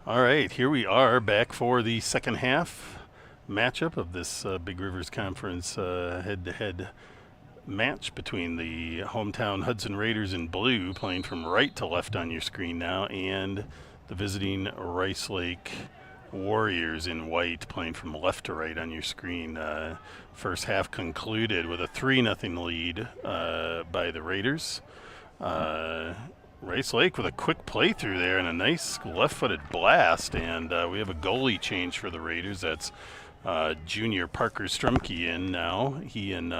Speaker 1: All right, here we are back for the second half matchup of this Big Rivers Conference head-to-head match between the hometown Hudson Raiders in blue, playing from right to left on your screen now, and the visiting Rice Lake Warriors in white, playing from left to right on your screen. First half concluded with a 3-0 lead by the Raiders. Rice Lake with a quick playthrough there and a nice left-footed blast, and we have a goalie change for the Raiders. That's junior Parker Strumke in now. He and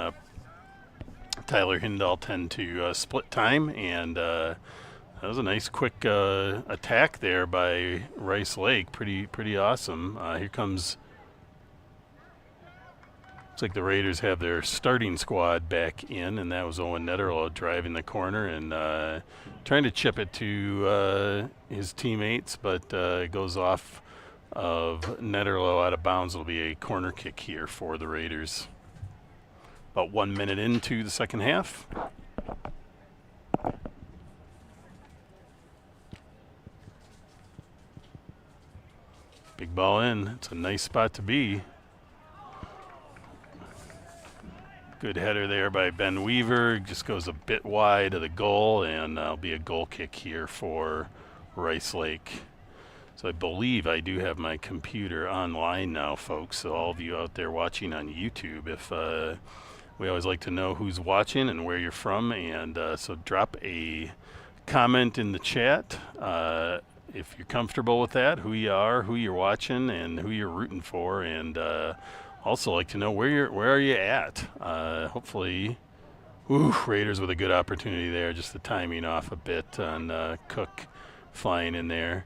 Speaker 1: Tyler Hindall tend to split time, and that was a nice quick attack there by Rice Lake. Pretty awesome. Here comes. Looks like the Raiders have their starting squad back in, and that was Owen Netterlow driving the corner and trying to chip it to his teammates, but it goes off of Netterlow out of bounds. It'll be a corner kick here for the Raiders. About 1 minute into the second half. Big ball in. It's a nice spot to be. Good header there by Ben Weaver. Just goes a bit wide of the goal, and that'll be a goal kick here for Rice Lake. So I believe I do have my computer online now, folks. So all of you out there watching on YouTube, if we always like to know who's watching and where you're from, and so drop a comment in the chat if you're comfortable with that, who you are, who you're watching, and who you're rooting for, and also like to know where are you at. Hopefully, Raiders with a good opportunity there. Just the timing off a bit on Cook flying in there.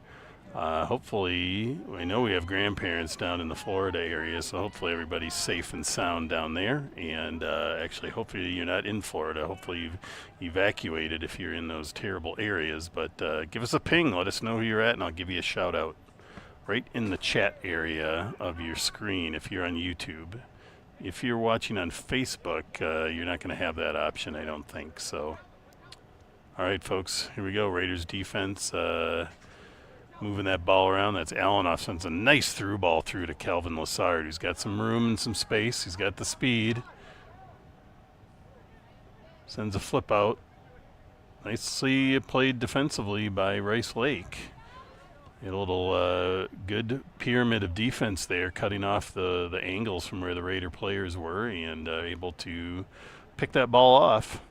Speaker 1: Hopefully, I know we have grandparents down in the Florida area, so hopefully everybody's safe and sound down there. And actually, hopefully you're not in Florida. Hopefully you've evacuated if you're in those terrible areas. But give us a ping. Let us know who you're at, and I'll give you a shout out right in the chat area of your screen if you're on YouTube. If you're watching on Facebook, you're not going to have that option, I don't think. So, all right, folks, here we go. Raiders defense. Moving that ball around. That's Alanoff. Sends a nice through ball through to Calvin Lassard, who's got some room and some space. He's got the speed. Sends a flip out. Nicely played defensively by Rice Lake. A little good pyramid of defense there, cutting off the angles from where the Raider players were, and able to pick that ball off.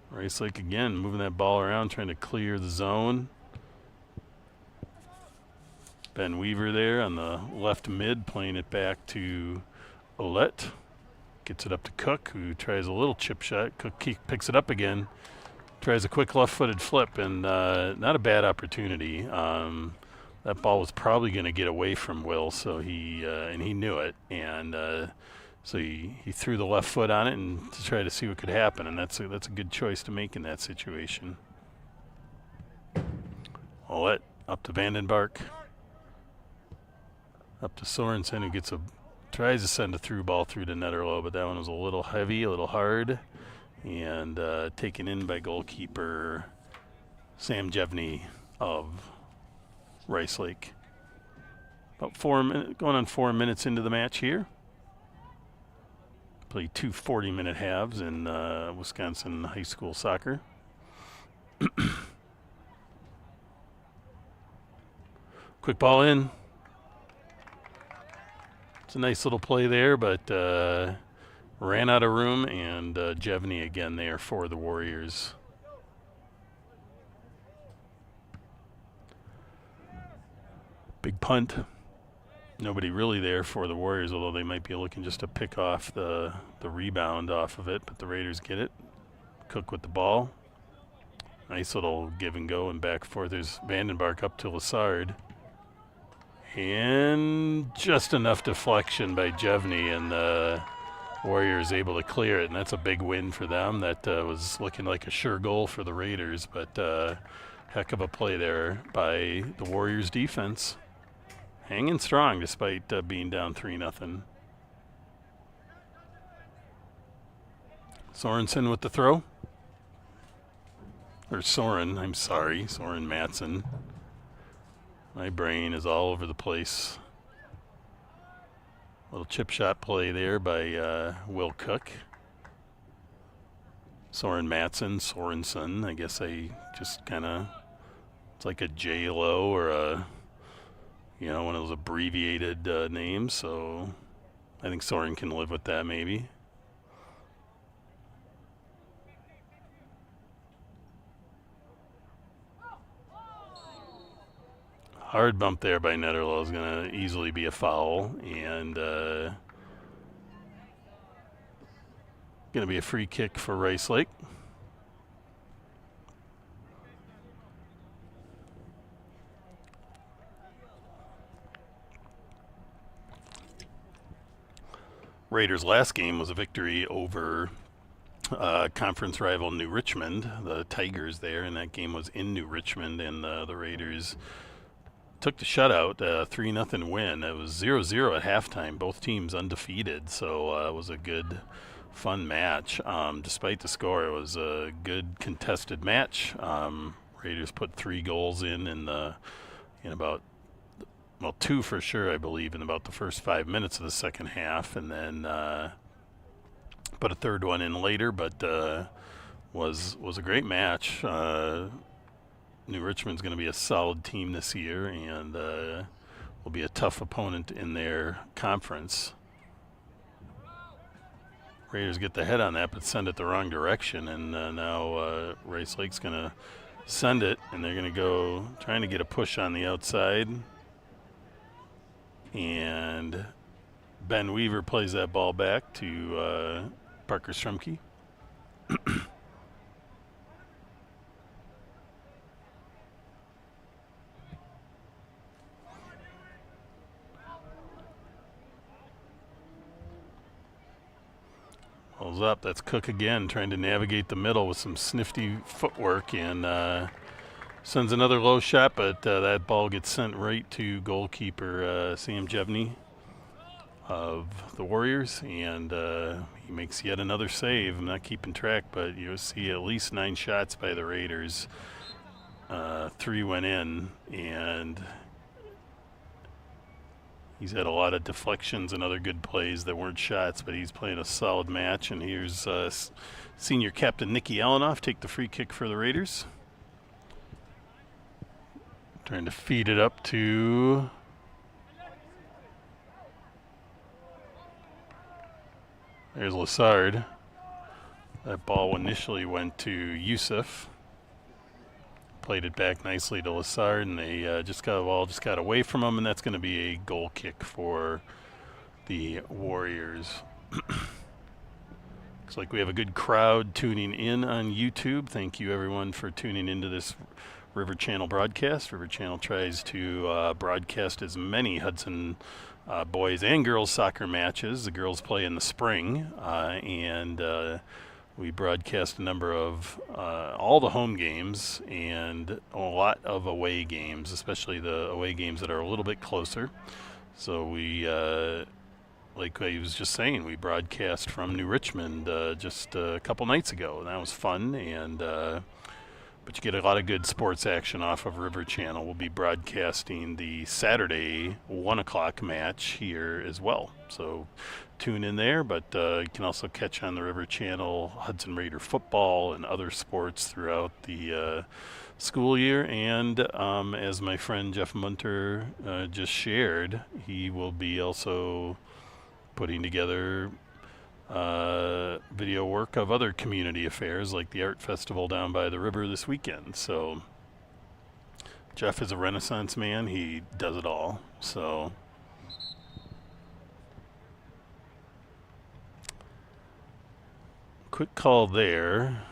Speaker 1: Rice Lake again moving that ball around, trying to clear the zone. Ben Weaver there on the left mid, playing it back to Olette. Gets it up to Cook, who tries a little chip shot. Cook picks it up again. Tries a quick left-footed flip, and not a bad opportunity. That ball was probably going to get away from Will, so he knew it, and so he threw the left foot on it and to try to see what could happen, and that's a good choice to make in that situation. Olet up to Vandenbark, up to Sorensen, who tries to send a through ball through to Netterlow, but that one was a little heavy, a little hard. And taken in by goalkeeper Sam Jevney of Rice Lake. About going on 4 minutes into the match here. Played 2 40-minute halves in Wisconsin high school soccer. Quick ball in. It's a nice little play there, but ran out of room, and Jevney again there for the Warriors. Big punt. Nobody really there for the Warriors, although they might be looking just to pick off the rebound off of it, but the Raiders get it. Cook with the ball. Nice little give and go and back and forth. There's Vandenbark up to Lassard. And just enough deflection by Jevney, and the Warriors able to clear it, and that's a big win for them. That was looking like a sure goal for the Raiders, but heck of a play there by the Warriors defense. Hanging strong despite being down 3-0. Sorensen with the throw. or Soren, I'm sorry, Soren Matson. My brain is all over the place. Little chip shot play there by Will Cook. Soren Matson, Sorensen. I guess I just kind of, it's like a J-Lo or a, one of those abbreviated names. So I think Soren can live with that maybe. Hard bump there by Netterlow is going to easily be a foul, and going to be a free kick for Rice Lake. Raiders' last game was a victory over conference rival New Richmond, the Tigers there, and that game was in New Richmond, and the Raiders took the shutout, 3-0 win. It was 0-0 at halftime, both teams undefeated, so it was a good, fun match. Despite the score, it was a good contested match. Raiders put 3 goals in about, well, 2 for sure, I believe, in about the first 5 minutes of the second half, and then put a third one in later, but was a great match. New Richmond's going to be a solid team this year, and will be a tough opponent in their conference. Raiders get the head on that, but send it the wrong direction, and now Rice Lake's going to send it, and they're going to go trying to get a push on the outside. And Ben Weaver plays that ball back to Parker Strumke. Ball's up. That's Cook again, trying to navigate the middle with some snifty footwork, and sends another low shot, but that ball gets sent right to goalkeeper Sam Jevney of the Warriors, and he makes yet another save. I'm not keeping track, but you'll see at least 9 shots by the Raiders. 3 went in, and he's had a lot of deflections and other good plays that weren't shots, but he's playing a solid match. And here's senior captain Nicky Allenoff take the free kick for the Raiders. Trying to feed it up to there's Lassard. That ball initially went to Yusuf. Played it back nicely to Lassard, and they just got away from him, and that's going to be a goal kick for the Warriors. Looks like we have a good crowd tuning in on YouTube. Thank you, everyone, for tuning into this River Channel broadcast. River Channel tries to broadcast as many Hudson boys and girls soccer matches. The girls play in the spring, and we broadcast a number of all the home games and a lot of away games, especially the away games that are a little bit closer. So we, like I was just saying, we broadcast from New Richmond just a couple nights ago, and that was fun. And but you get a lot of good sports action off of River Channel. We'll be broadcasting the Saturday 1 o'clock match here as well. So tune in there, but you can also catch on the River Channel Hudson Raider football and other sports throughout the school year. And as my friend Jeff Munter just shared, he will be also putting together video work of other community affairs like the art festival down by the river this weekend. So Jeff is a Renaissance man. He does it all. So quick call there.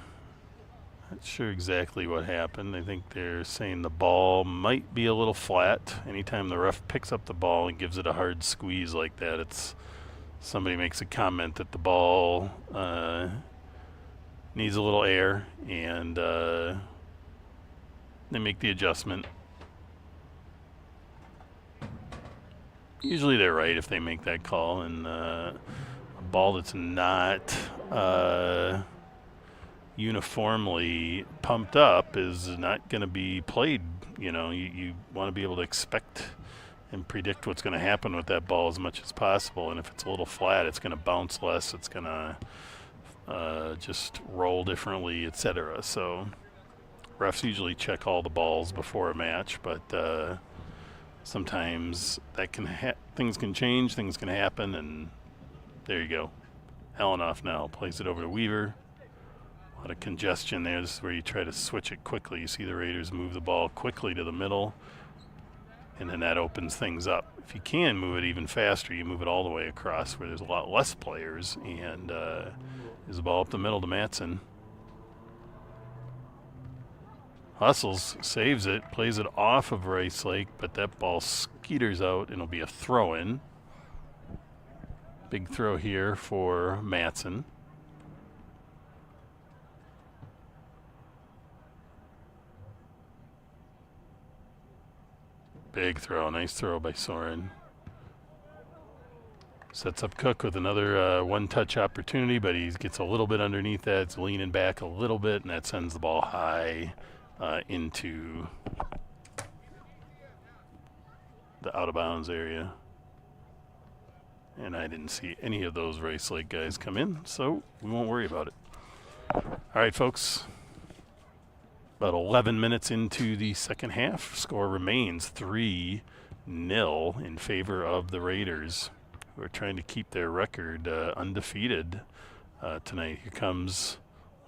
Speaker 1: Not sure exactly what happened. I think they're saying the ball might be a little flat. Anytime the ref picks up the ball and gives it a hard squeeze like that, it's somebody makes a comment that the ball needs a little air, and they make the adjustment. Usually they're right if they make that call, and a ball that's not uniformly pumped up is not going to be played. You know, you want to be able to expect and predict what's going to happen with that ball as much as possible. And if it's a little flat, it's going to bounce less. It's going to just roll differently, etc. So refs usually check all the balls before a match, but sometimes that can things can change, things can happen, and there you go. Helenoff now plays it over to Weaver. A lot of congestion there. This is where you try to switch it quickly. You see the Raiders move the ball quickly to the middle, and then that opens things up. If you can move it even faster, you move it all the way across where there's a lot less players, and there's the ball up the middle to Matson. Hustles, saves it, plays it off of Rice Lake, but that ball skeeters out, and it'll be a throw-in. Big throw here for Matson. Big throw, nice throw by Soren. Sets up Cook with another one-touch opportunity, but he gets a little bit underneath that. It's leaning back a little bit, and that sends the ball high into the out-of-bounds area. And I didn't see any of those Rice Lake guys come in, so we won't worry about it. All right, folks. About 11 minutes into the second half. Score remains 3-0 in favor of the Raiders, who are trying to keep their record undefeated tonight. Here comes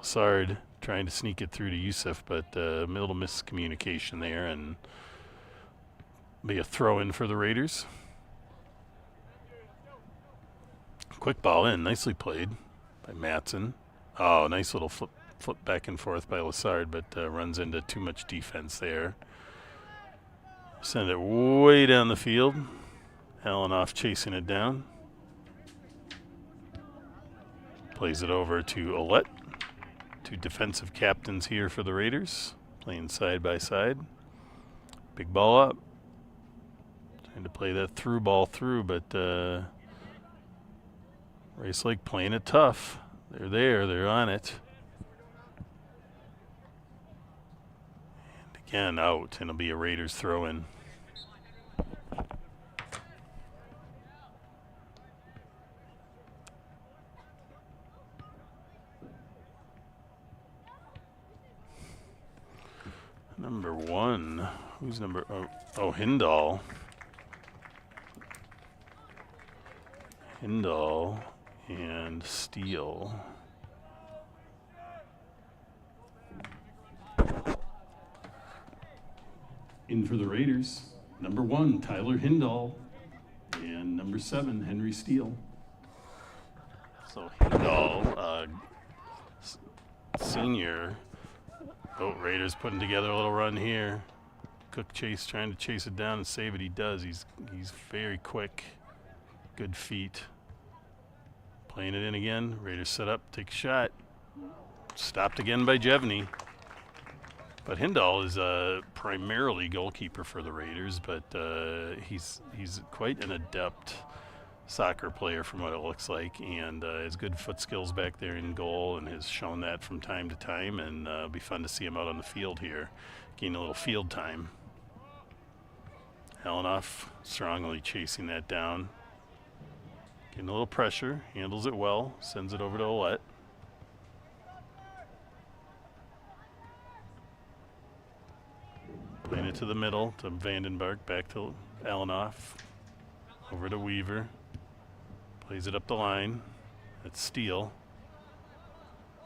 Speaker 1: Lassard trying to sneak it through to Yusuf, but a little miscommunication there, and be a throw-in for the Raiders. Quick ball in, nicely played by Matson. Oh, nice little flip back and forth by Lassard, but runs into too much defense there. Send it way down the field. Helenoff chasing it down. Plays it over to Ouellette. Two defensive captains here for the Raiders, playing side by side. Big ball up. Trying to play that through ball through, but Rice Lake playing it tough. They're there, they're on it. And again, out, and it'll be a Raiders throw-in. Number one, who's number, oh, Hindall. Hindall and Steele. In for the Raiders, number 1, Tyler Hindall, and number 7, Henry Steele. So Hindall, senior. Oh, Raiders putting together a little run here. Cook trying to chase it down and save it. He does. He's very quick. Good feet. Playing it in again. Raiders set up, take a shot. Stopped again by Jevney. But Hindall is primarily goalkeeper for the Raiders, but he's quite an adept soccer player from what it looks like, and has good foot skills back there in goal, and has shown that from time to time, and it'll be fun to see him out on the field here, gain a little field time. Helenoff strongly chasing that down. Getting a little pressure, handles it well, sends it over to Ouellette. Playing it to the middle to Vandenberg, back to Helenoff. Over to Weaver. Plays it up the line. That's Steele.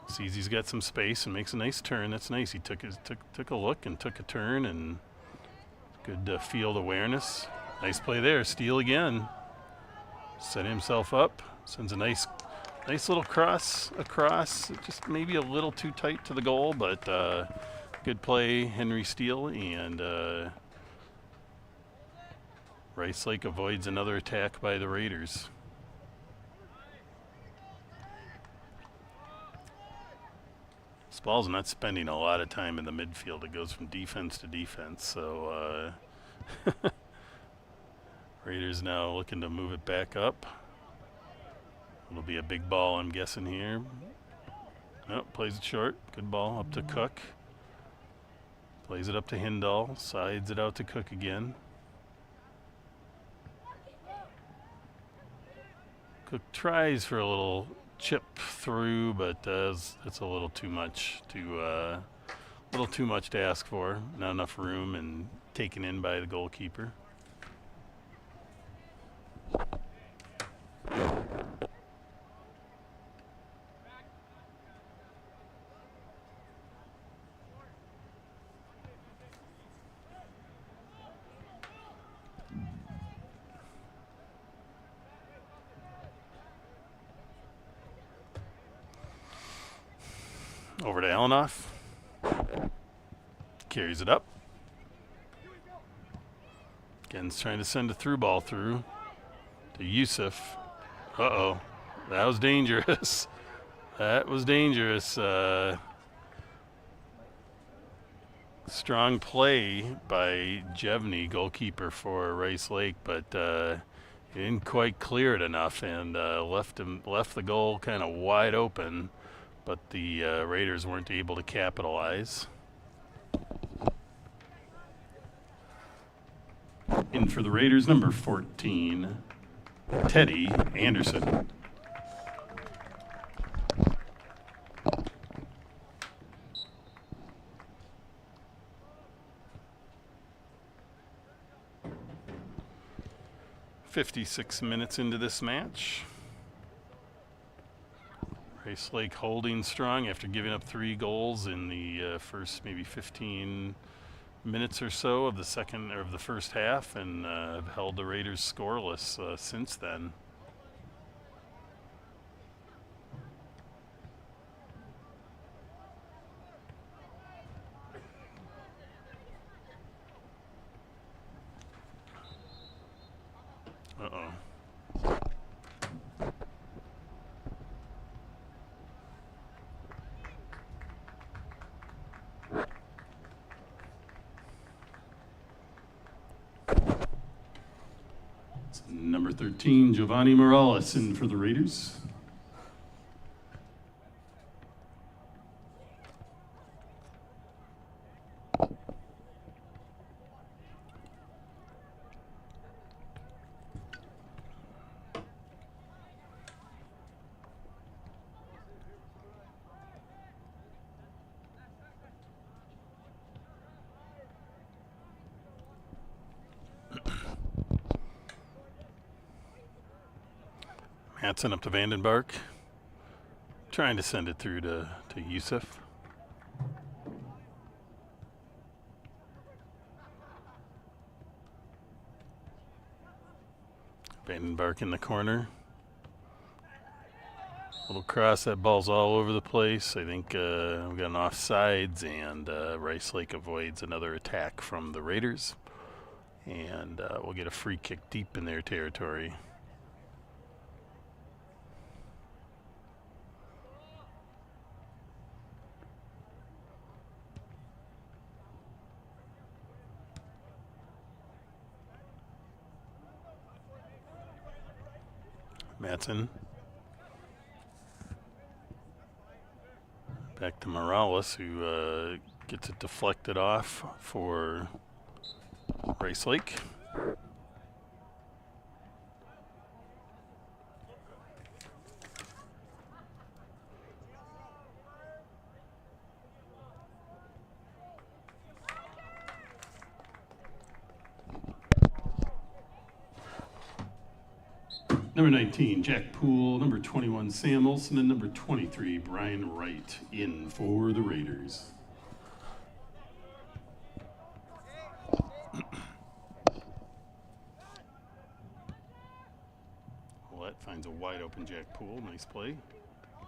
Speaker 1: Sees he's got some space and makes a nice turn. That's nice. He took a look and took a turn, and good field awareness. Nice play there. Steele again. Set himself up. Sends a nice little cross across. Just maybe a little too tight to the goal, but good play, Henry Steele, and Rice Lake avoids another attack by the Raiders. This ball's not spending a lot of time in the midfield. It goes from defense to defense, so Raiders now looking to move it back up. It'll be a big ball, I'm guessing here. Nope, plays it short. Good ball up to Cook. Plays it up to Hindall. Sides it out to Cook again. Cook tries for a little chip through, but it's a little too much to ask for. Not enough room and taken in by the goalkeeper. Over to Alanoff. Carries it up. Again's trying to send a through ball through to Yusuf. Uh-oh. That was dangerous. That was dangerous. Strong play by Jevney, goalkeeper for Rice Lake, but he didn't quite clear it enough and left the goal kind of wide open, but the Raiders weren't able to capitalize. In for the Raiders, number 14, Teddy Anderson. "56 minutes into this match. Rice Lake holding strong after giving up 3 goals in the first maybe 15 minutes or so of the first half, and have held the Raiders scoreless since then. Uh-oh. Number 13, Giovanni Morales in for the Raiders. Hudson up to Vandenberg. Trying to send it through to Yusuf. Vandenberg in the corner. Little cross, that ball's all over the place. I think we got an offsides, and Rice Lake avoids another attack from the Raiders. And we'll get a free kick deep in their territory. Matson. Back to Morales, who gets it deflected off for Rice Lake. Number 19, Jack Poole. Number 21, Sam Olson. And number 23, Brian Wright in for the Raiders. Willett finds a wide open Jack Poole. Nice play.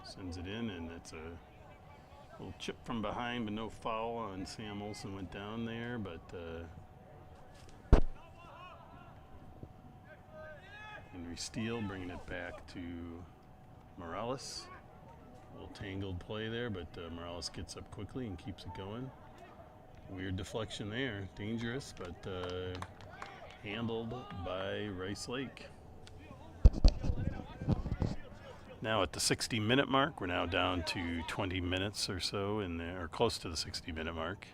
Speaker 1: Sends it in, and it's a little chip from behind, but no foul on Sam Olson. Went down there, but Henry Steele bringing it back to Morales. A little tangled play there, but Morales gets up quickly and keeps it going. Weird deflection there. Dangerous, but handled by Rice Lake. Now at the 60-minute mark, we're now down to 20 minutes or so in the, or close to the 60-minute mark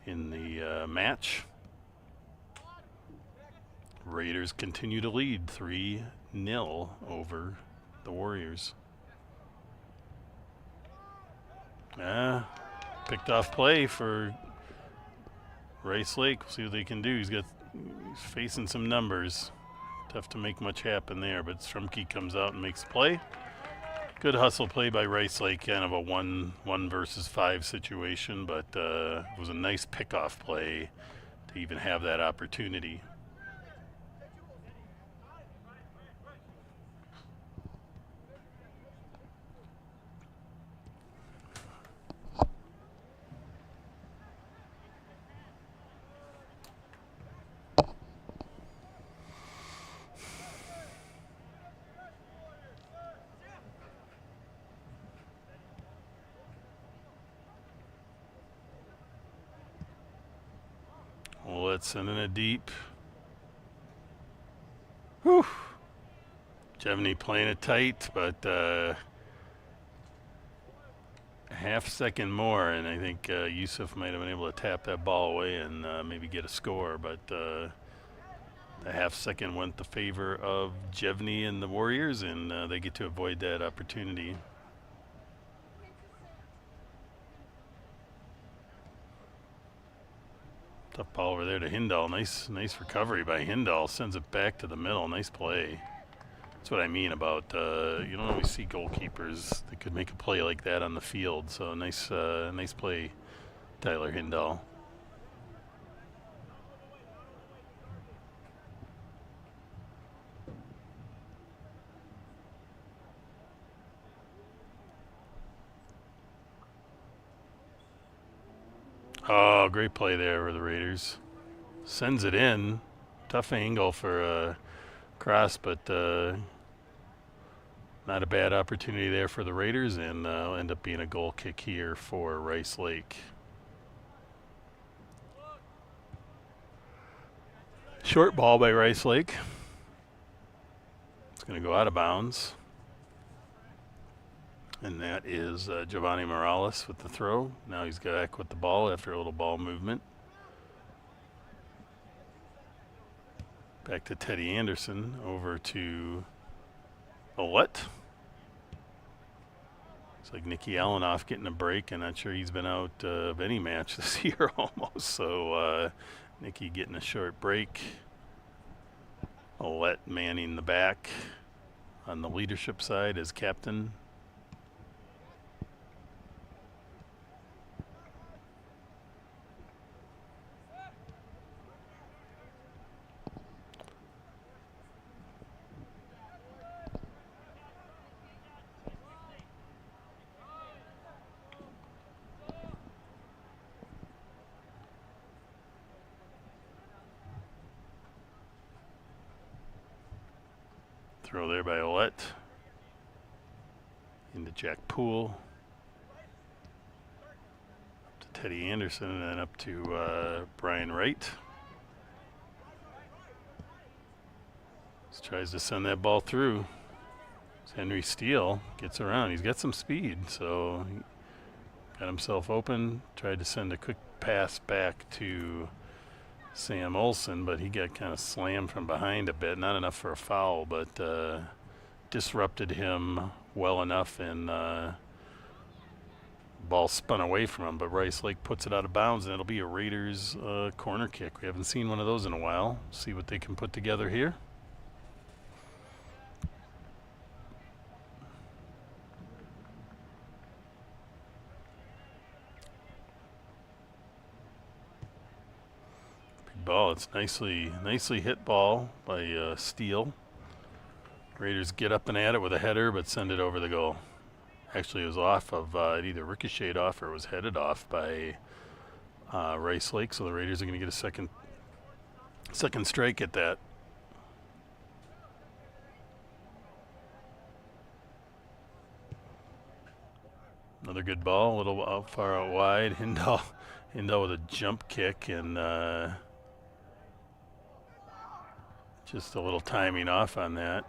Speaker 1: in the match. Raiders continue to lead 3-0 over the Warriors. Picked off play for Rice Lake. We'll see what they can do. He's facing some numbers. Tough to make much happen there, but Strumke comes out and makes the play. Good hustle play by Rice Lake, kind of a 1 versus 5 situation, but it was a nice pickoff play to even have that opportunity. Hudson in a deep. Whew. Jevney playing it tight, but a half second more, and I think Yusuf might have been able to tap that ball away and maybe get a score, but the half second went the favor of Jevney and the Warriors, and they get to avoid that opportunity. Tough ball over there to Hindall. Nice recovery by Hindall. Sends it back to the middle. Nice play. That's what I mean about you don't always see goalkeepers that could make a play like that on the field. So nice play, Tyler Hindall. Oh, great play there for the Raiders. Sends it in. Tough angle for a cross, but not a bad opportunity there for the Raiders, and end up being a goal kick here for Rice Lake. Short ball by Rice Lake. It's going to go out of bounds. And that is Giovanni Morales with the throw. Now he's back with the ball after a little ball movement. Back to Teddy Anderson, over to Ouellette. It's like Nicky Allenoff getting a break. I'm not sure he's been out of any match this year almost. So Nicky getting a short break. Ouellette manning the back on the leadership side as captain. Throw there by Ouellette. Into Jack Poole. Up to Teddy Anderson, and then up to Brian Wright. Just tries to send that ball through. Henry Steele gets around. He's got some speed, so he got himself open. Tried to send a quick pass back to Sam Olsen, but he got kind of slammed from behind a bit. Not enough for a foul, but disrupted him well enough, and ball spun away from him. But Rice Lake puts it out of bounds, and it'll be a Raiders corner kick. We haven't seen one of those in a while. See what they can put together here. Ball. It's nicely hit ball by Steele. Raiders get up and at it with a header, but send it over the goal. Actually, it was off of it either ricocheted off or was headed off by Rice Lake. So the Raiders are going to get a second strike at that. Another good ball, a little far out wide. Hindall with a jump kick, and just a little timing off on that.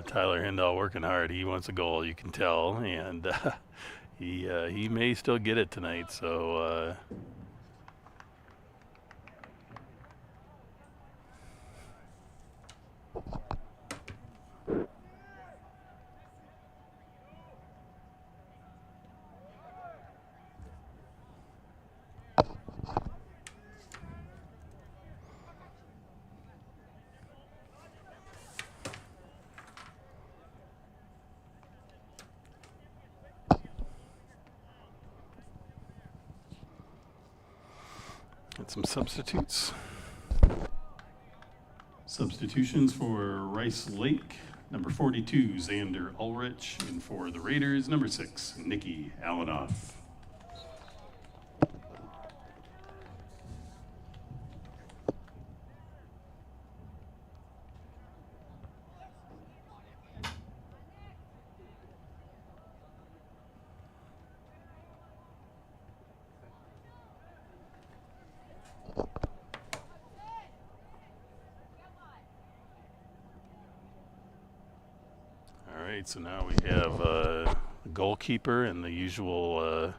Speaker 6: Tyler Hindall working hard. He wants a goal, you can tell, and he may still get it tonight. So get some substitutes.
Speaker 1: Substitutions for Rice Lake, number 42, Xander Ulrich, and for the Raiders, number 6, Nikki Alanoff.
Speaker 6: All right, so now we have the goalkeeper and the usual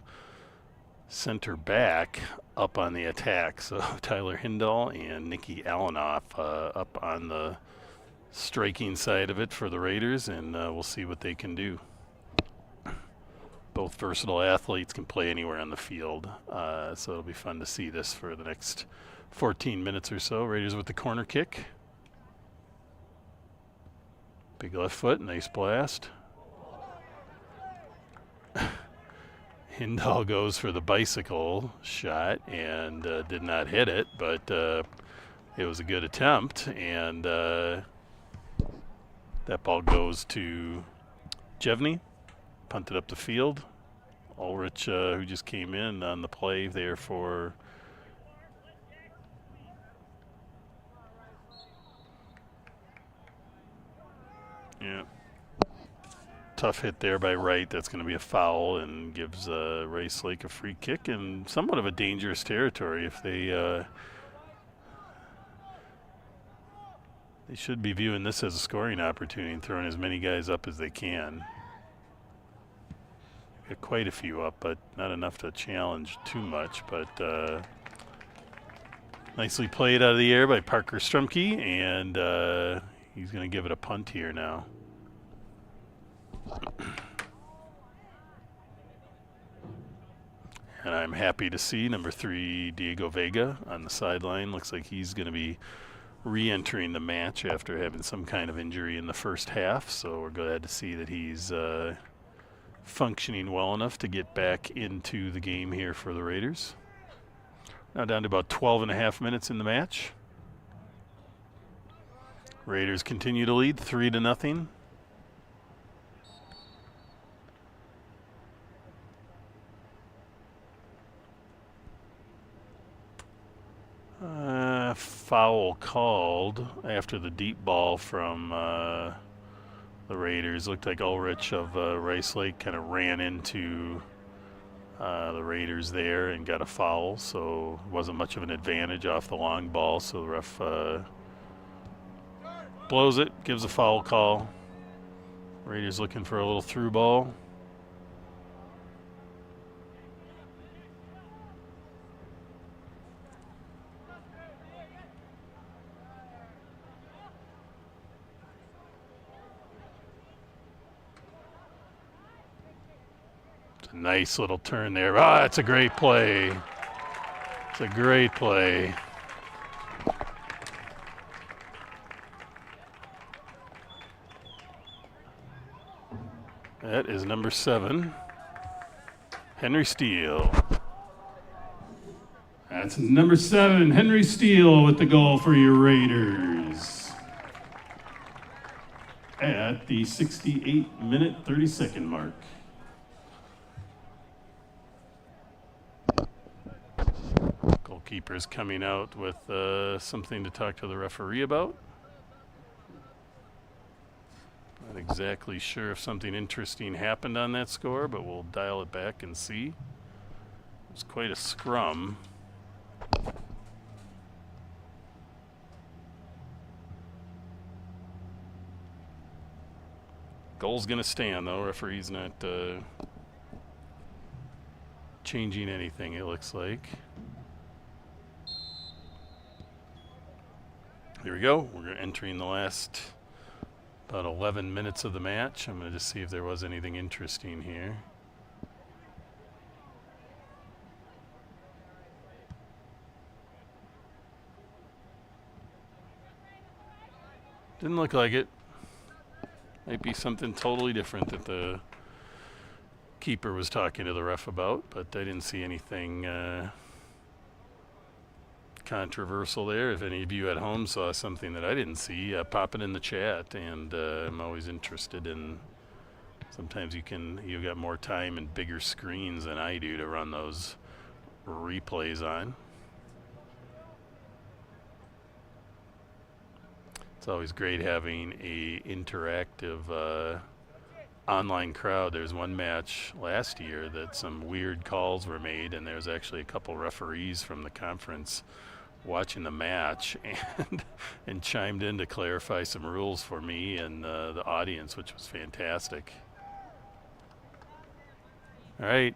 Speaker 6: center back up on the attack. So Tyler Hindall and Nikki Alanoff up on the striking side of it for the Raiders, and we'll see what they can do. Both versatile athletes, can play anywhere on the field, so it'll be fun to see this for the next 14 minutes or so. Raiders with the corner kick. Big left foot, nice blast. Hindall goes for the bicycle shot and did not hit it, but it was a good attempt, and that ball goes to Jevney, punted up the field. Ulrich, who just came in on the play there for tough hit there by Wright. That's going to be a foul and gives Rice Lake a free kick and somewhat of a dangerous territory. If they should be viewing this as a scoring opportunity and throwing as many guys up as they can. Got quite a few up, but not enough to challenge too much. But nicely played out of the air by Parker Strumke, and he's going to give it a punt here now. And I'm happy to see number 3, Diego Vega, on the sideline. Looks like he's going to be re-entering the match after having some kind of injury in the first half. So we're glad to see that he's functioning well enough to get back into the game here for the Raiders. Now down to about 12 and a half minutes in the match. Raiders continue to lead 3-0. Foul called after the deep ball from the Raiders. Looked like Ulrich of Rice Lake kind of ran into the Raiders there and got a foul, so it wasn't much of an advantage off the long ball, so the ref blows it, gives a foul call. Raiders looking for a little through ball. Nice little turn there. Ah, it's a great play. It's a great play. That is number 7, Henry Steele.
Speaker 1: That's number 7, Henry Steele, with the goal for your Raiders at the 68-minute, 30-second mark.
Speaker 6: Goalkeeper's coming out with something to talk to the referee about. Not exactly sure if something interesting happened on that score, but we'll dial it back and see. It was quite a scrum. Goal's going to stand, though. Referee's not changing anything, it looks like. Here we go. We're entering the last about 11 minutes of the match. I'm going to just see if there was anything interesting here. Didn't look like it. Might be something totally different that the keeper was talking to the ref about, but I didn't see anything controversial there. If any of you at home saw something that I didn't see, pop it in the chat, and I'm always interested in. Sometimes you've got more time and bigger screens than I do to run those replays on. It's always great having a interactive online crowd. There's one match last year that some weird calls were made, and there's actually a couple referees from the conference watching the match and chimed in to clarify some rules for me and the audience, which was fantastic. All right,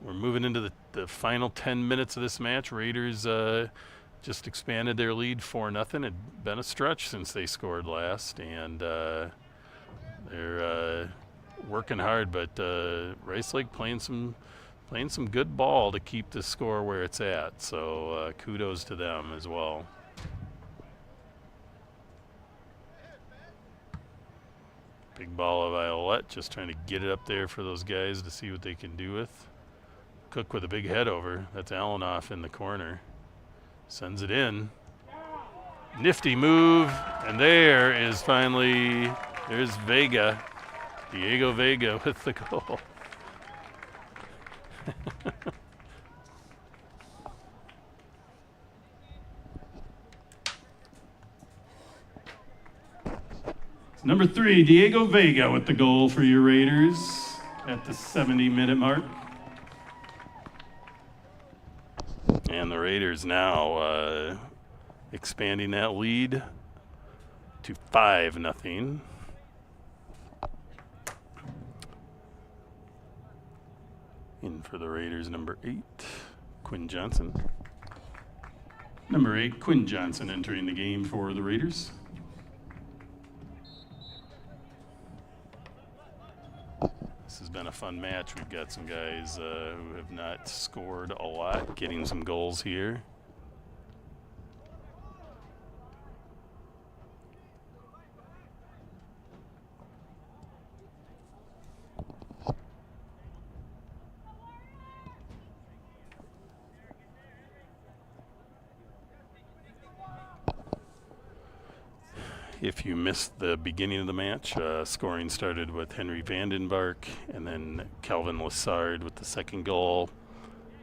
Speaker 6: we're moving into the final 10 minutes of this match. Raiders just expanded their lead 4-0. It'd been a stretch since they scored last, and they're working hard, but Rice Lake playing some good ball to keep the score where it's at. So kudos to them as well. Big ball of Violet, just trying to get it up there for those guys to see what they can do with. Cook with a big head over. That's Alanoff in the corner. Sends it in. Nifty move, and there's Vega. Diego Vega with the goal.
Speaker 1: Number 3, Diego Vega with the goal for your Raiders at the 70-minute mark.
Speaker 6: And the Raiders now expanding that lead to 5-0. In for the Raiders, number 8, Quinn Johnson.
Speaker 1: Number 8, Quinn Johnson entering the game for the Raiders.
Speaker 6: This has been a fun match. We've got some guys who have not scored a lot, getting some goals here. If you missed the beginning of the match, scoring started with Henry Vandenbark, and then Calvin Lassard with the second goal.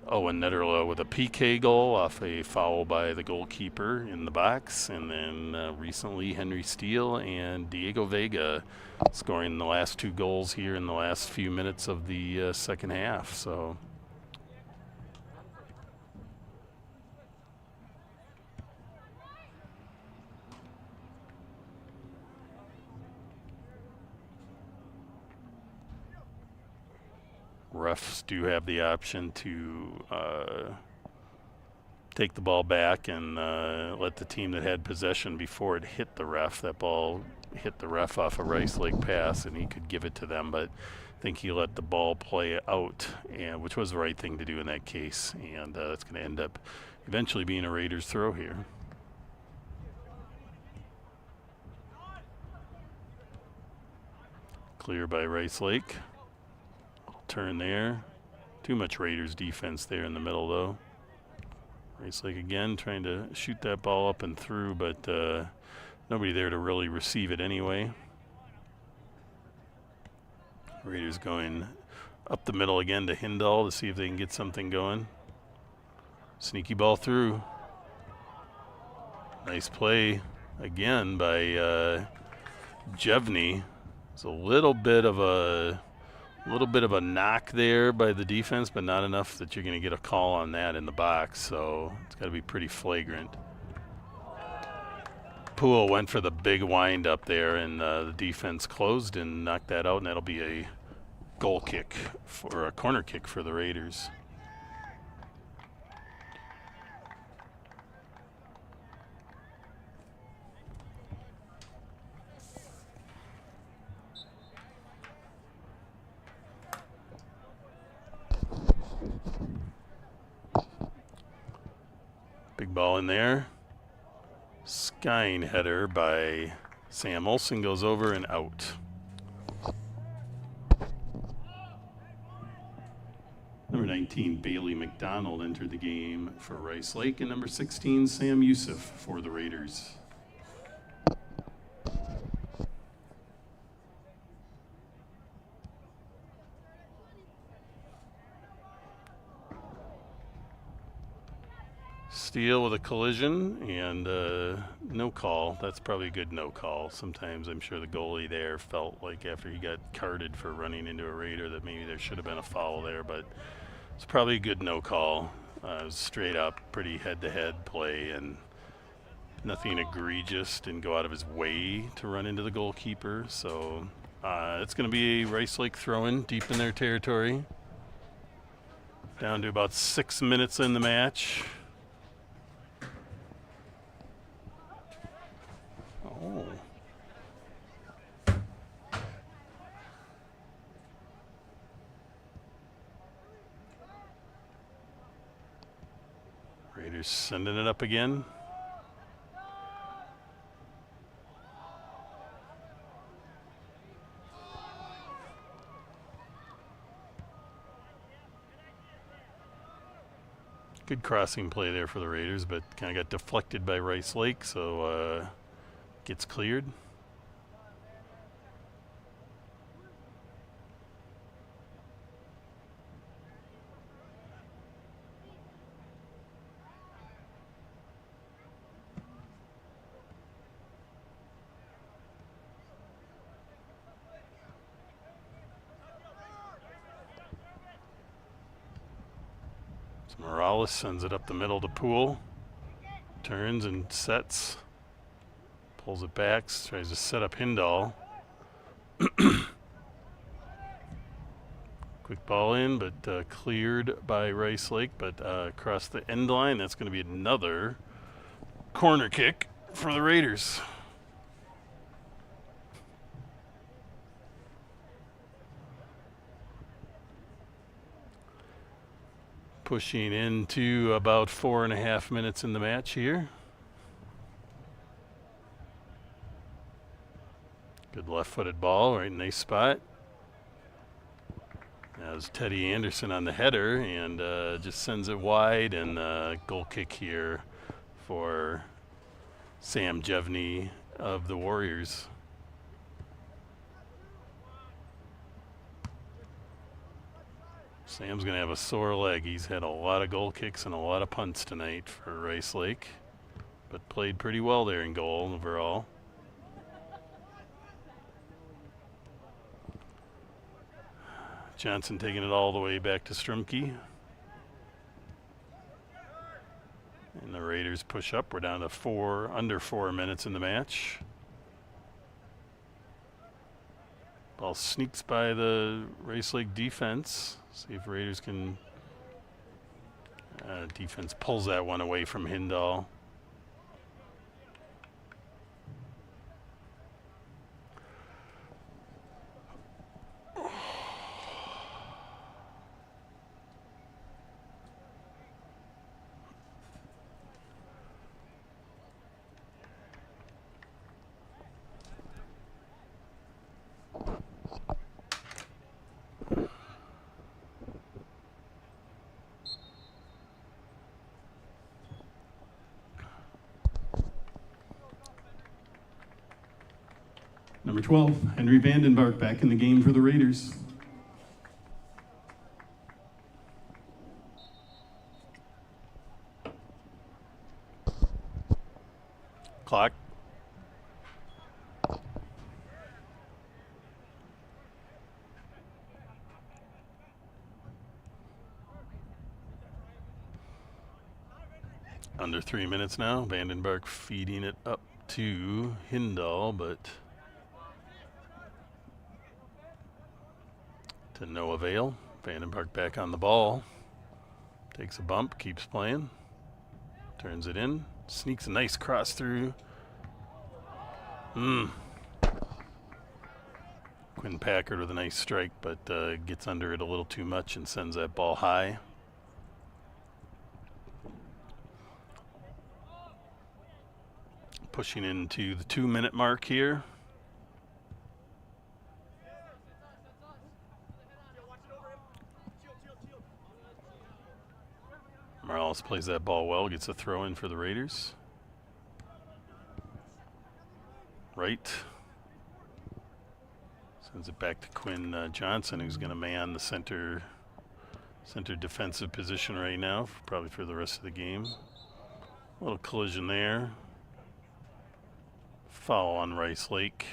Speaker 6: Owen Netterloh with a PK goal off a foul by the goalkeeper in the box. And then recently Henry Steele and Diego Vega scoring the last 2 goals here in the last few minutes of the second half. So refs do have the option to take the ball back and let the team that had possession before it hit the ref. That ball hit the ref off a Rice Lake pass, and he could give it to them, but I think he let the ball play out, and which was the right thing to do in that case, and that's going to end up eventually being a Raiders throw here. Clear by Rice Lake. Turn there. Too much Raiders defense there in the middle, though. Rice Lake again trying to shoot that ball up and through, but nobody there to really receive it anyway. Raiders going up the middle again to Hindall to see if they can get something going. Sneaky ball through. Nice play again by Jevney. It's a little bit of a knock there by the defense, but not enough that you're going to get a call on that in the box, so it's got to be pretty flagrant. Poole went for the big wind up there, and the defense closed and knocked that out, and that'll be a goal kick or a corner kick for the Raiders. Big ball in there. Skying header by Sam Olsen goes over and out.
Speaker 1: Number 19, Bailey McDonald entered the game for Rice Lake, and number 16, Sam Youssef for the Raiders.
Speaker 6: Steele with a collision and no call. That's probably a good no call. Sometimes I'm sure the goalie there felt like after he got carded for running into a Raider that maybe there should have been a foul there, but it's probably a good no call. It was straight up, pretty head-to-head play, and nothing egregious. Didn't go out of his way to run into the goalkeeper. So it's going to be a Rice Lake throw-in deep in their territory. Down to about 6 minutes in the match. Oh. Raiders sending it up again. Good crossing play there for the Raiders, but kind of got deflected by Rice Lake, so gets cleared. So Morales sends it up the middle to Poole. Turns and sets. Pulls it back, tries to set up Hindall. Quick ball in, but cleared by Rice Lake, but across the end line. That's going to be another corner kick for the Raiders. Pushing into about 4.5 minutes in the match here. Good left-footed ball, right nice spot. That was Teddy Anderson on the header, and just sends it wide, and goal kick here for Sam Jevney of the Warriors. Sam's going to have a sore leg. He's had a lot of goal kicks and a lot of punts tonight for Rice Lake, but played pretty well there in goal overall. Johnson taking it all the way back to Strumke. And the Raiders push up. We're down to under 4 minutes in the match. Ball sneaks by the Rice Lake defense. See if Raiders can. Defense pulls that one away from Hindall.
Speaker 1: Number 12, Henry Vandenbark back in the game for the Raiders.
Speaker 6: Clock. Under 3 minutes now. Vandenberg feeding it up to Hindall, but to no avail. Vandenberg back on the ball. Takes a bump, keeps playing. Turns it in. Sneaks a nice cross through. Quinn Packard with a nice strike, but gets under it a little too much and sends that ball high. Pushing into the 2-minute mark here. Morales plays that ball well, gets a throw in for the Raiders. Right. Sends it back to Quinn Johnson, who's going to man the center defensive position right now, probably for the rest of the game. A little collision there. Foul on Rice Lake.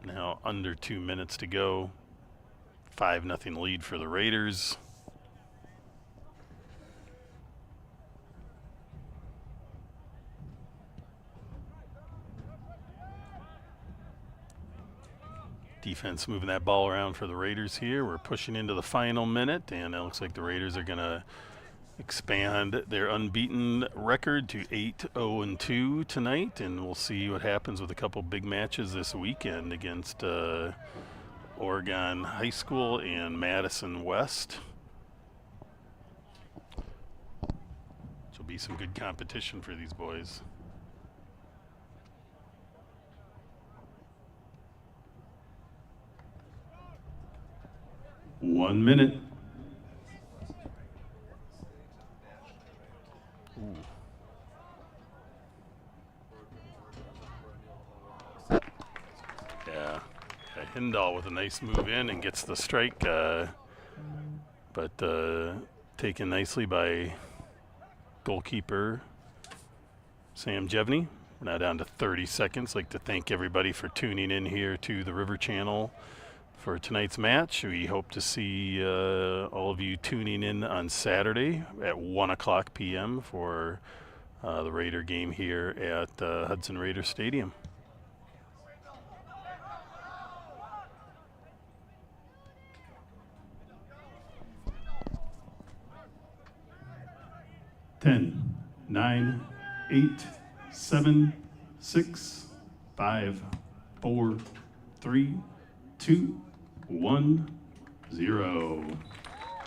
Speaker 6: Now under 2 minutes to go. 5-0 lead for the Raiders. Defense moving that ball around for the Raiders here. We're pushing into the final minute, and it looks like the Raiders are going to expand their unbeaten record to 8-0-2 tonight, and we'll see what happens with a couple big matches this weekend against Oregon High School and Madison West. Which will be some good competition for these boys.
Speaker 1: One minute.
Speaker 6: Ooh. Yeah, Hindall with a nice move in and gets the strike, but taken nicely by goalkeeper Sam Jevney. We're now down to 30 seconds. I'd like to thank everybody for tuning in here to the River Channel for tonight's match. We hope to see all of you tuning in on Saturday at 1:00 p.m. for the Raider game here at Hudson Raider Stadium.
Speaker 1: Ten, 9, 8, 7, 6, 5, 4, 3, 2, 1, 0.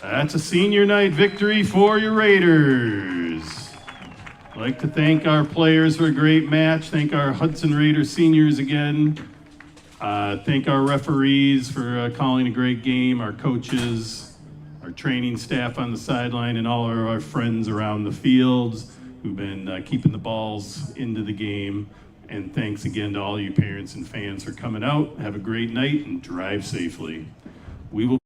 Speaker 1: That's a senior night victory for your Raiders. I'd like to thank our players for a great match. Thank our Hudson Raiders seniors again. Thank our referees for calling a great game, our coaches, our training staff on the sideline, and all of our friends around the fields who've been keeping the balls into the game. And thanks again to all you parents and fans for coming out. Have a great night and drive safely. We will